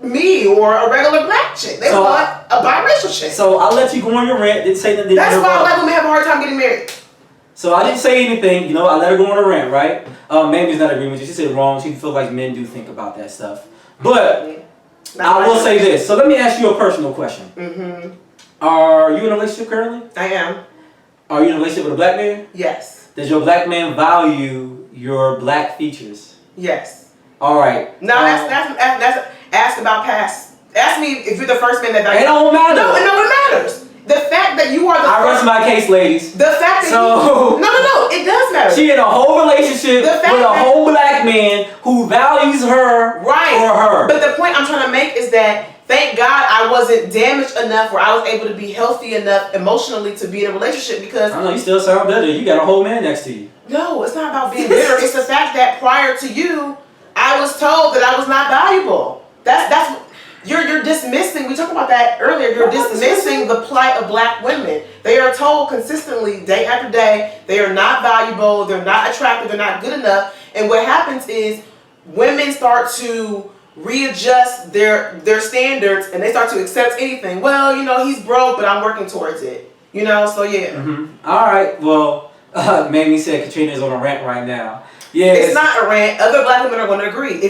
me or a regular black chick. They want a biracial chick. So I'll let you go on your rant. Didn't say nothing. That's why black women have a hard time getting married. So I didn't say anything, I let her go on a rant, right? Mamie's not agreeing with you. She said wrong. She feels like men do think about that stuff. But I will say this. So let me ask you a personal question. Mm-hmm. Are you in a relationship currently? I am. Are you in a relationship with a black man? Yes. Does your black man value your black features? Yes. All right. No, that's ask about past. Ask me if you're the first man that values. It don't matter. No, it matters. The fact that you are the I rest my case, ladies. The fact that so, no, it does matter. She in a whole relationship with a whole black man who values her for her. But the point I'm trying to make is that thank God I wasn't damaged enough where I was able to be healthy enough emotionally to be in a relationship because I know you still sound better. You got a whole man next to you. No, it's not about being bitter. It's the fact that prior to you, I was told that I was not valuable. That's you're dismissing. We talked about that earlier. You're dismissing the plight of black women. They are told consistently, day after day, they are not valuable. They're not attractive. They're not good enough. And what happens is women start to readjust their standards and they start to accept anything. Well, you know, he's broke, but I'm working towards it. You know, so yeah. Mm-hmm. All right. Well, Mamie said Katrina's on a rant right now. Yeah, it's not a rant. Other black women are going to agree.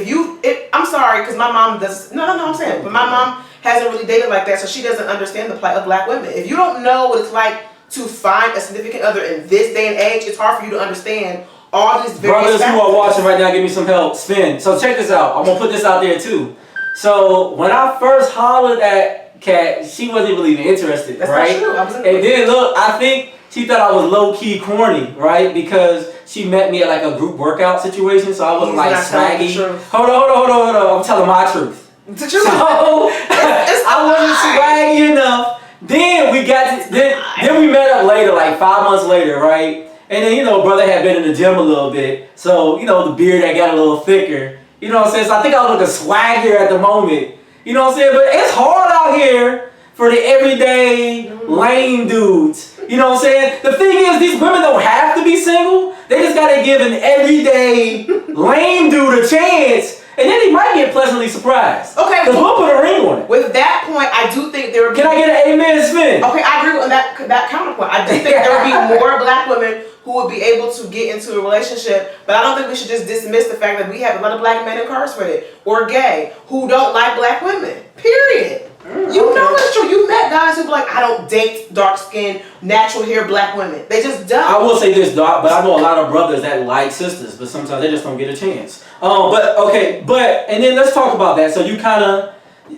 I'm sorry, because my mom does. No, I'm saying, but my mom hasn't really dated like that, so she doesn't understand the plight of black women. If you don't know what it's like to find a significant other in this day and age, it's hard for you to understand all these various brothers factors. who are watching right now, give me some help. Spin. So check this out. I'm gonna put this out there too. So when I first hollered at Kat, she wasn't really even interested. That's right? not true. I was and then look, I think she thought I was low key corny, right? Because she met me at like a group workout situation, so I wasn't like swaggy. Hold on. I'm telling my truth. The truth. So I wasn't swaggy enough. Then we got to, then we met up later, like 5 months later, right? And then, you know, brother had been in the gym a little bit, so, you know, the beard had got a little thicker. You know what I'm saying? So I think I was looking swaggier at the moment. You know what I'm saying? But it's hard out here for the everyday lame dudes. You know what I'm saying? The thing is, these women don't have to be single. They just gotta give an everyday lame dude a chance, and then he might get pleasantly surprised. Okay. Because we'll put a ring on it. With that point, I do think there would be... Can I get an amen spin? Okay, I agree with that counterpoint. I do think there would be more black women who would be able to get into a relationship, but I don't think we should just dismiss the fact that we have a lot of black men incarcerated or gay who don't like black women. Period. You know it's true. You met guys who be like, I don't date dark-skinned, natural hair black women. They just don't. I will say this, Doc, but I know a lot of brothers that like sisters, but sometimes they just don't get a chance. And then let's talk about that. So you kind of,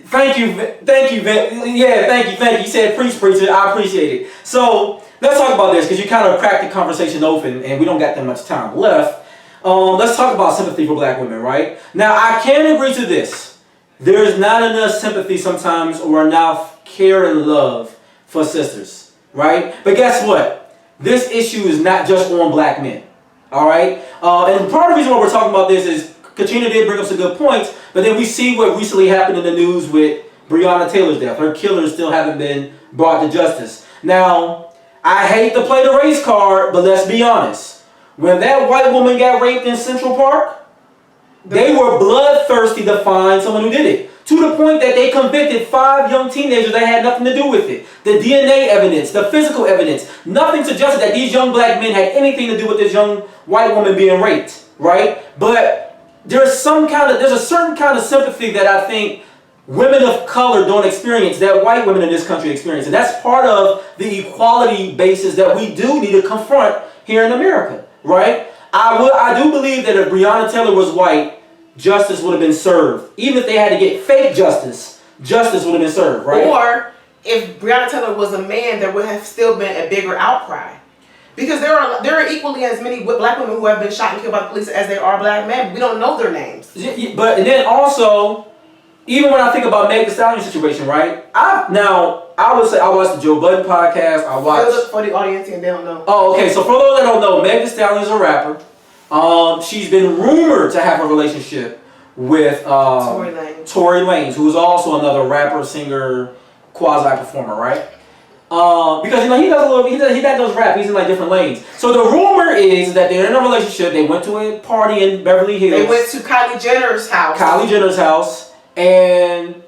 thank you. Yeah, thank you. You said preacher. I appreciate it. So let's talk about this because you kind of cracked the conversation open, and we don't got that much time left. Let's talk about sympathy for black women, right? Now, I can agree to this. There's not enough sympathy sometimes or enough care and love for sisters, right? But guess what? This issue is not just on black men, all right? And part of the reason why we're talking about this is Katrina did bring up some good points, but then we see what recently happened in the news with Breonna Taylor's death. Her killers still haven't been brought to justice. Now, I hate to play the race card, but let's be honest. When that white woman got raped in Central Park, they were bloodthirsty to find someone who did it. To the point that they convicted 5 young teenagers that had nothing to do with it. The DNA evidence, the physical evidence, nothing suggested that these young black men had anything to do with this young white woman being raped, right? But there's a certain kind of sympathy that I think women of color don't experience that white women in this country experience. And that's part of the equality basis that we do need to confront here in America, right? I do believe that if Breonna Taylor was white, justice would have been served. Even if they had to get fake justice, justice would have been served, right? Or if Breonna Taylor was a man, there would have still been a bigger outcry. Because there are equally as many black women who have been shot and killed by the police as there are black men. We don't know their names. But and then also, even when I think about Meg Thee Stallion situation, right? I would say I watched the Joe Budden podcast. I watched... For the audience and they don't know. Oh, okay. So for those that don't know, Meg Thee Stallion is a rapper. She's been rumored to have a relationship with Tory Lanez, who is also another rapper, singer, quasi-performer, right? Because, you know, he does rap. He's in like different lanes. So the rumor is that they're in a relationship. They went to a party in Beverly Hills. They went to Kylie Jenner's house. And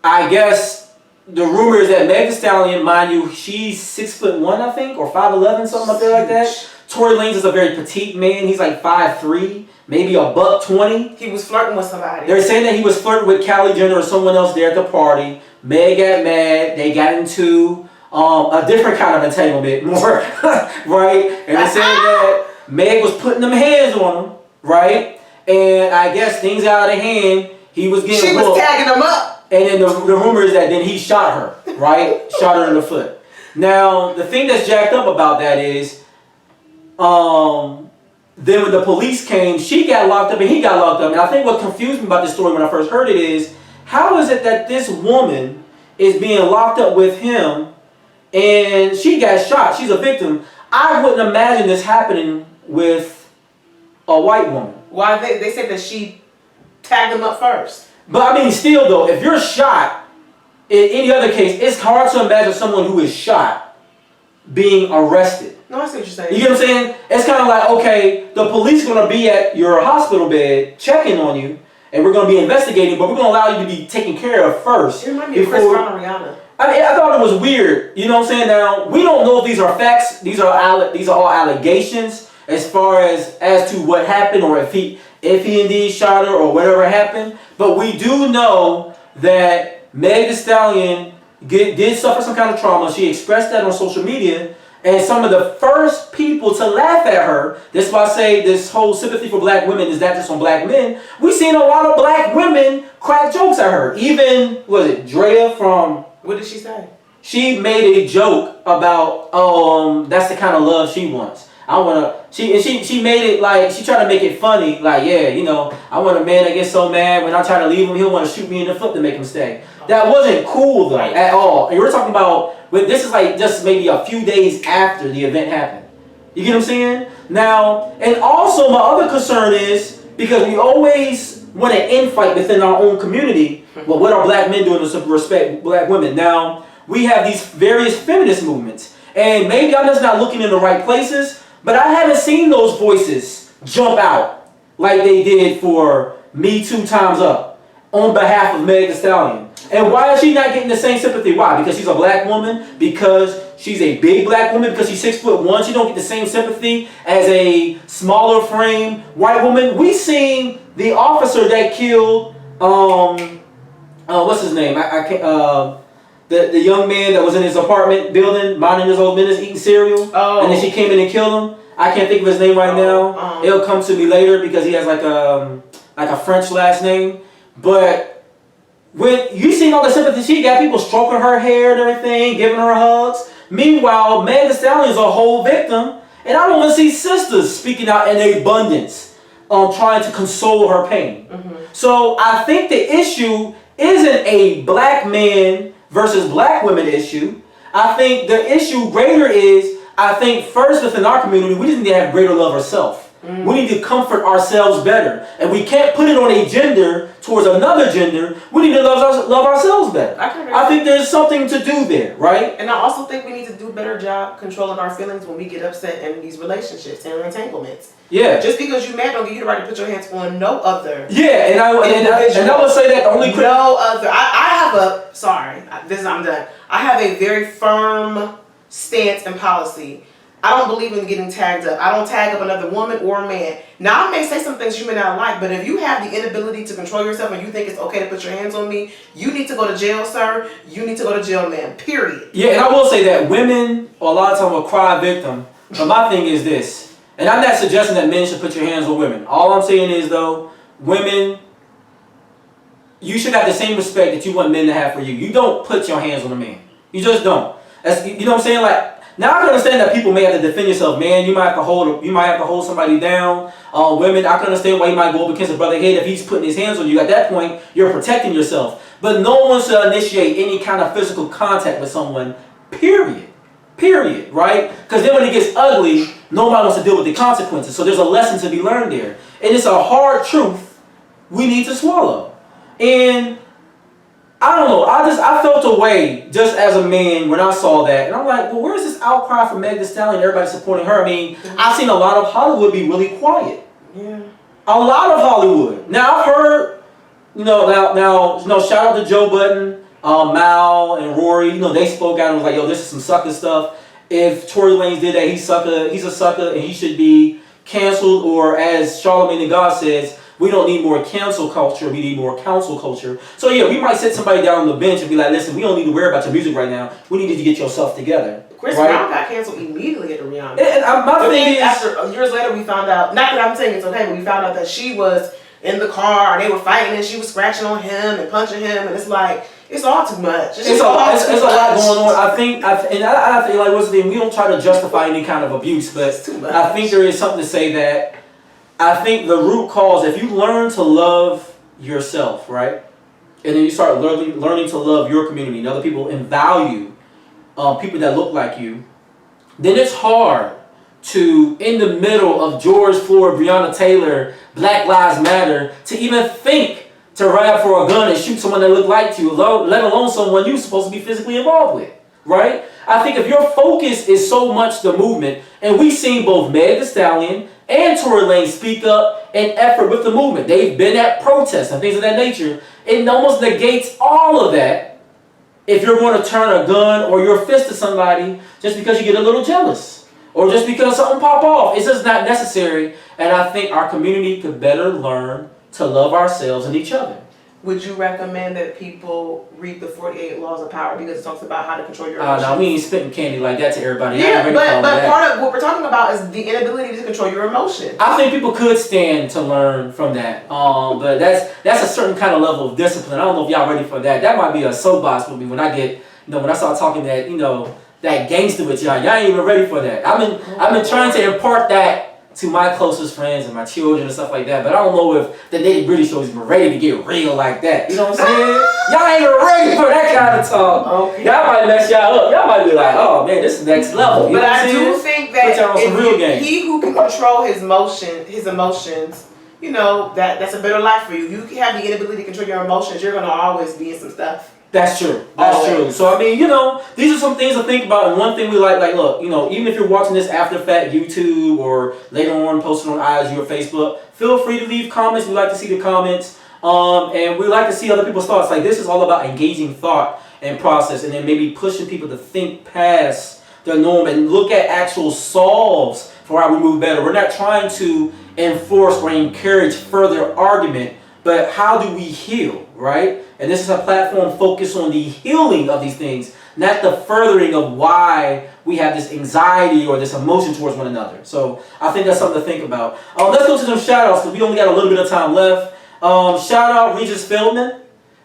I guess the rumor is that Meg Thee Stallion, mind you, she's 6'1", I think, or 5'11", something like that. Tory Lanez is a very petite man. He's like 5'3", maybe $120. He was flirting with somebody. They're saying that he was flirting with Kylie Jenner or someone else there at the party. Meg got mad. They got into a different kind of entanglement, more right? And they said that Meg was putting them hands on him, right? And I guess things got out of hand. He was getting She was tagging him up. And then the rumor is that then he shot her, right? Shot her in the foot. Now, the thing that's jacked up about that is, then when the police came, she got locked up and he got locked up. And I think what confused me about this story when I first heard it is, how is it that this woman is being locked up with him and she got shot? She's a victim. I wouldn't imagine this happening with a white woman. Why they said that she tagged him up first. But I mean, still though, if you're shot, in any other case, it's hard to imagine someone who is shot being arrested. No, I see what you're saying. You get what I'm saying? It's kind of like, okay, the police are going to be at your hospital bed checking on you, and we're going to be investigating, but we're going to allow you to be taken care of first. It reminded me of Chris Brown and Rihanna. I thought it was weird. You know what I'm saying? Now, we don't know if these are facts. These are all allegations as far as to what happened, or if he indeed shot her or whatever happened. But we do know that Meg Thee Stallion did suffer some kind of trauma. She expressed that on social media. And some of the first people to laugh at her, that's why I say this whole sympathy for black women is not just on black men. We've seen a lot of black women crack jokes at her. Even, was it Drea from... What did she say? She made a joke about, that's the kind of love she wants. She made it like, she tried to make it funny, like, yeah, you know, I want a man that gets so mad when I try to leave him, he'll want to shoot me in the foot to make him stay. That wasn't cool though, at all. And we're talking about, this is like just maybe a few days after the event happened. You get what I'm saying? Now, and also my other concern is, because we always want to infight within our own community, well, what are black men doing to respect black women? Now, we have these various feminist movements, and maybe I'm just not looking in the right places, but I haven't seen those voices jump out like they did for Me Too Time's Up on behalf of Meg Thee Stallion. And why is she not getting the same sympathy? Why? Because she's a black woman? Because she's a big black woman? Because she's 6'1"? She don't get the same sympathy as a smaller frame white woman? We seen the officer that killed, what's his name? I can't, the young man that was in his apartment building, minding his own business, eating cereal. Oh. And then she came in and killed him. I can't think of his name right now. It'll come to me later because he has like a French last name. But when you seen all the sympathy she got, people stroking her hair and everything, giving her hugs. Meanwhile, Meg Thee Stallion's a whole victim, and I don't want to see sisters speaking out in abundance, trying to console her pain. Mm-hmm. So I think the issue isn't a black man versus black women issue. I think the issue greater is, I think first within our community, we just need to have greater love ourselves. Mm. We need to comfort ourselves better. And we can't put it on a gender towards another gender. We need to love ourselves better. I think there's something to do there, right? And I also think we need to do a better job controlling our feelings when we get upset in these relationships and entanglements. Yeah. Just because you're mad don't give you the right to put your hands on no other. Yeah, and I would say that the only no other. I have a sorry. I'm done. I have a very firm stance and policy. I don't believe in getting tagged up. I don't tag up another woman or a man. Now, I may say some things you may not like, but if you have the inability to control yourself and you think it's okay to put your hands on me, you need to go to jail, sir. You need to go to jail, man. Period. Yeah, and I will say that women, a lot of times, will cry victim. But my thing is this, and I'm not suggesting that men should put your hands on women. All I'm saying is, though, women, you should have the same respect that you want men to have for you. You don't put your hands on a man. You just don't. You know what I'm saying? Like, now I can understand that people may have to defend yourself, man. You might have to hold somebody down. Women, I can understand why you might go up against a brother head if he's putting his hands on you. At that point, you're protecting yourself. But no one should initiate any kind of physical contact with someone. Period. Right? Because then when it gets ugly, nobody wants to deal with the consequences. So there's a lesson to be learned there, and it's a hard truth we need to swallow. And I don't know. I felt a way just as a man when I saw that, and I'm like, well, where's this outcry from Meg Thee Stallion? Everybody supporting her. I mean, I've seen a lot of Hollywood be really quiet. Yeah. A lot of Hollywood. Now I've heard, now, shout out to Joe Budden, Mal, and Rory. They spoke out and was like, yo, this is some sucker stuff. If Tory Lanez did that, he's a sucker, and he should be canceled. Or as Charlamagne the God says, we don't need more cancel culture, we need more counsel culture. So yeah, we might sit somebody down on the bench and be like, listen, we don't need to worry about your music right now. We need you to get yourself together. Chris Brown got canceled immediately at the Rihanna. And my thing is, after years later we found out, not that I'm saying it's okay, but we found out that she was in the car and they were fighting and she was scratching on him and punching him, and it's like, It's all too much. It's a lot going on. I think like what's the thing? We don't try to justify any kind of abuse, but It's too much. I think there is something to say that I think the root cause, if you learn to love yourself, right, and then you start learning to love your community and other people and value people that look like you, then it's hard to, in the middle of George Floyd, Breonna Taylor, Black Lives Matter, to even think to ride for a gun and shoot someone that looked like you, let alone someone you're supposed to be physically involved with, right? I think if your focus is so much the movement, and we've seen both Meg Thee Stallion and Tory Lanez speak up and effort with the movement. They've been at protests and things of that nature. It almost negates all of that if you're going to turn a gun or your fist to somebody just because you get a little jealous or just because something pop off. It's just not necessary, and I think our community could better learn to love ourselves and each other. Would you recommend that people read the 48 Laws of Power because it talks about how to control your emotions? No, we ain't spitting candy like that to everybody. Yeah, but part of what we're talking about is the inability to control your emotions. I think people could stand to learn from that. But that's a certain kind of level of discipline. I don't know if y'all ready for that. That might be a soapbox with me when I start talking that, that gangster with y'all. Y'all ain't even ready for that. I've been trying to impart that to my closest friends and my children and stuff like that, but I don't know if the Nitty Gritty Show is even ready to get real like that. You know what I'm saying? Y'all ain't even ready for that kind of talk. Okay. Y'all might mess y'all up. Y'all might be like, oh man, this is next level. You But know what I'm I saying? do think that if he who can control his emotions, that's a better life for you. You can have the inability to control your emotions. You're gonna always be in some stuff. That's true. That's true. So, I mean, these are some things to think about. And one thing we like, look, even if you're watching this after the fact, YouTube, or later on posted on IG or Facebook, feel free to leave comments. We like to see the comments. And we like to see other people's thoughts. Like, this is all about engaging thought and process, and then maybe pushing people to think past the norm and look at actual solves for how we move better. We're not trying to enforce or encourage further argument, but how do we heal, right? And this is a platform focused on the healing of these things, not the furthering of why we have this anxiety or this emotion towards one another. So I think that's something to think about. Let's go to some shout outs because we only got a little bit of time left. Shout out Regis Feldman.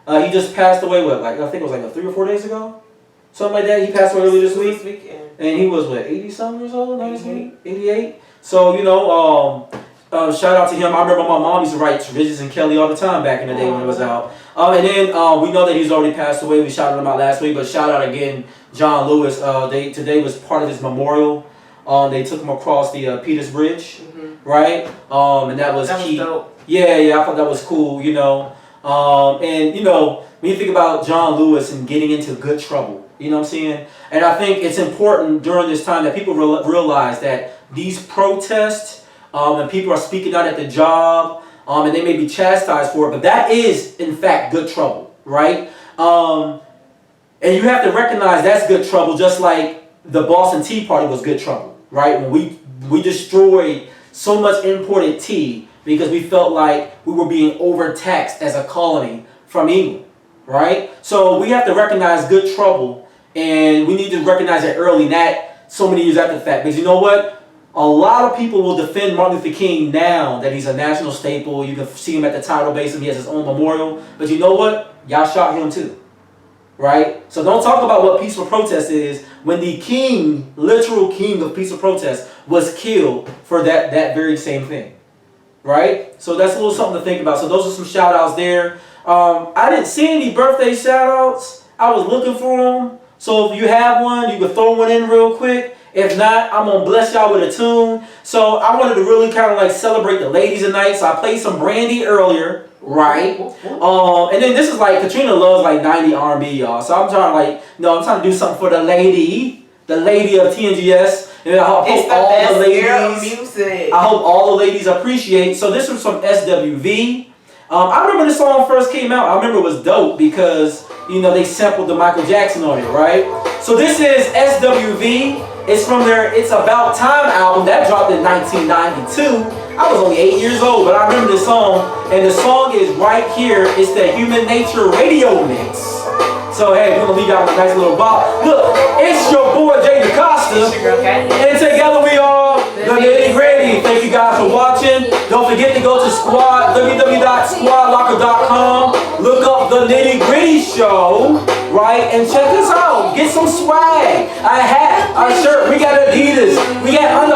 He just passed away, I think it was 3 or 4 days ago? Something like that. He passed away earlier this week. And he was, 80-something years old? 88? So, shout out to him. I remember my mom used to write Regis and Kelly all the time back in the day when it was out. And then we know that he's already passed away. We shouted him out last week, but shout out again, John Lewis. Today was part of his memorial. They took him across the Peters Bridge, right? And that was key. Dope. Yeah, I thought that was cool. And when you think about John Lewis and getting into good trouble, you know what I'm saying? And I think it's important during this time that people realize that these protests. And people are speaking out at the job, and they may be chastised for it, but that is, in fact, good trouble, right? And you have to recognize that's good trouble, just like the Boston Tea Party was good trouble, right? When we destroyed so much imported tea because we felt like we were being overtaxed as a colony from England, right? So we have to recognize good trouble, and we need to recognize it early, not so many years after the fact, because you know what? A lot of people will defend Martin Luther King now that he's a national staple. You can see him at the Tidal Basin. He has his own memorial. But you know what? Y'all shot him too. Right? So don't talk about what peaceful protest is when the king, literal king of peaceful protest, was killed for that very same thing. Right? So that's a little something to think about. So those are some shout outs there. I didn't see any birthday shout outs. I was looking for them. So if you have one, you can throw one in real quick. If not, I'm going to bless y'all with a tune. So I wanted to really kind of celebrate the ladies tonight. So I played some Brandy earlier, right? And then this is Katrina loves 90 R&B, y'all. So I'm trying I'm trying to do something for the lady of TNGS. And I hope all the ladies, I hope all the ladies appreciate. So this was from SWV. I remember this song first came out. I remember it was dope because, they sampled the Michael Jackson on it, right? So this is SWV. It's from their It's About Time album that dropped in 1992. I was only 8 years old, but I remember this song. And the song is right here. It's the Human Nature Radio Mix. So hey, we're gonna leave out with a nice little bop. Look, it's your boy Jay DaCosta. And together we are the Nitty Gritty. Thank you guys for watching. Don't forget to go to www.squadlocker.com. Look up the Nitty Gritty Show, right? And check us out. Get some swag. A hat, a shirt. We got Adidas. We got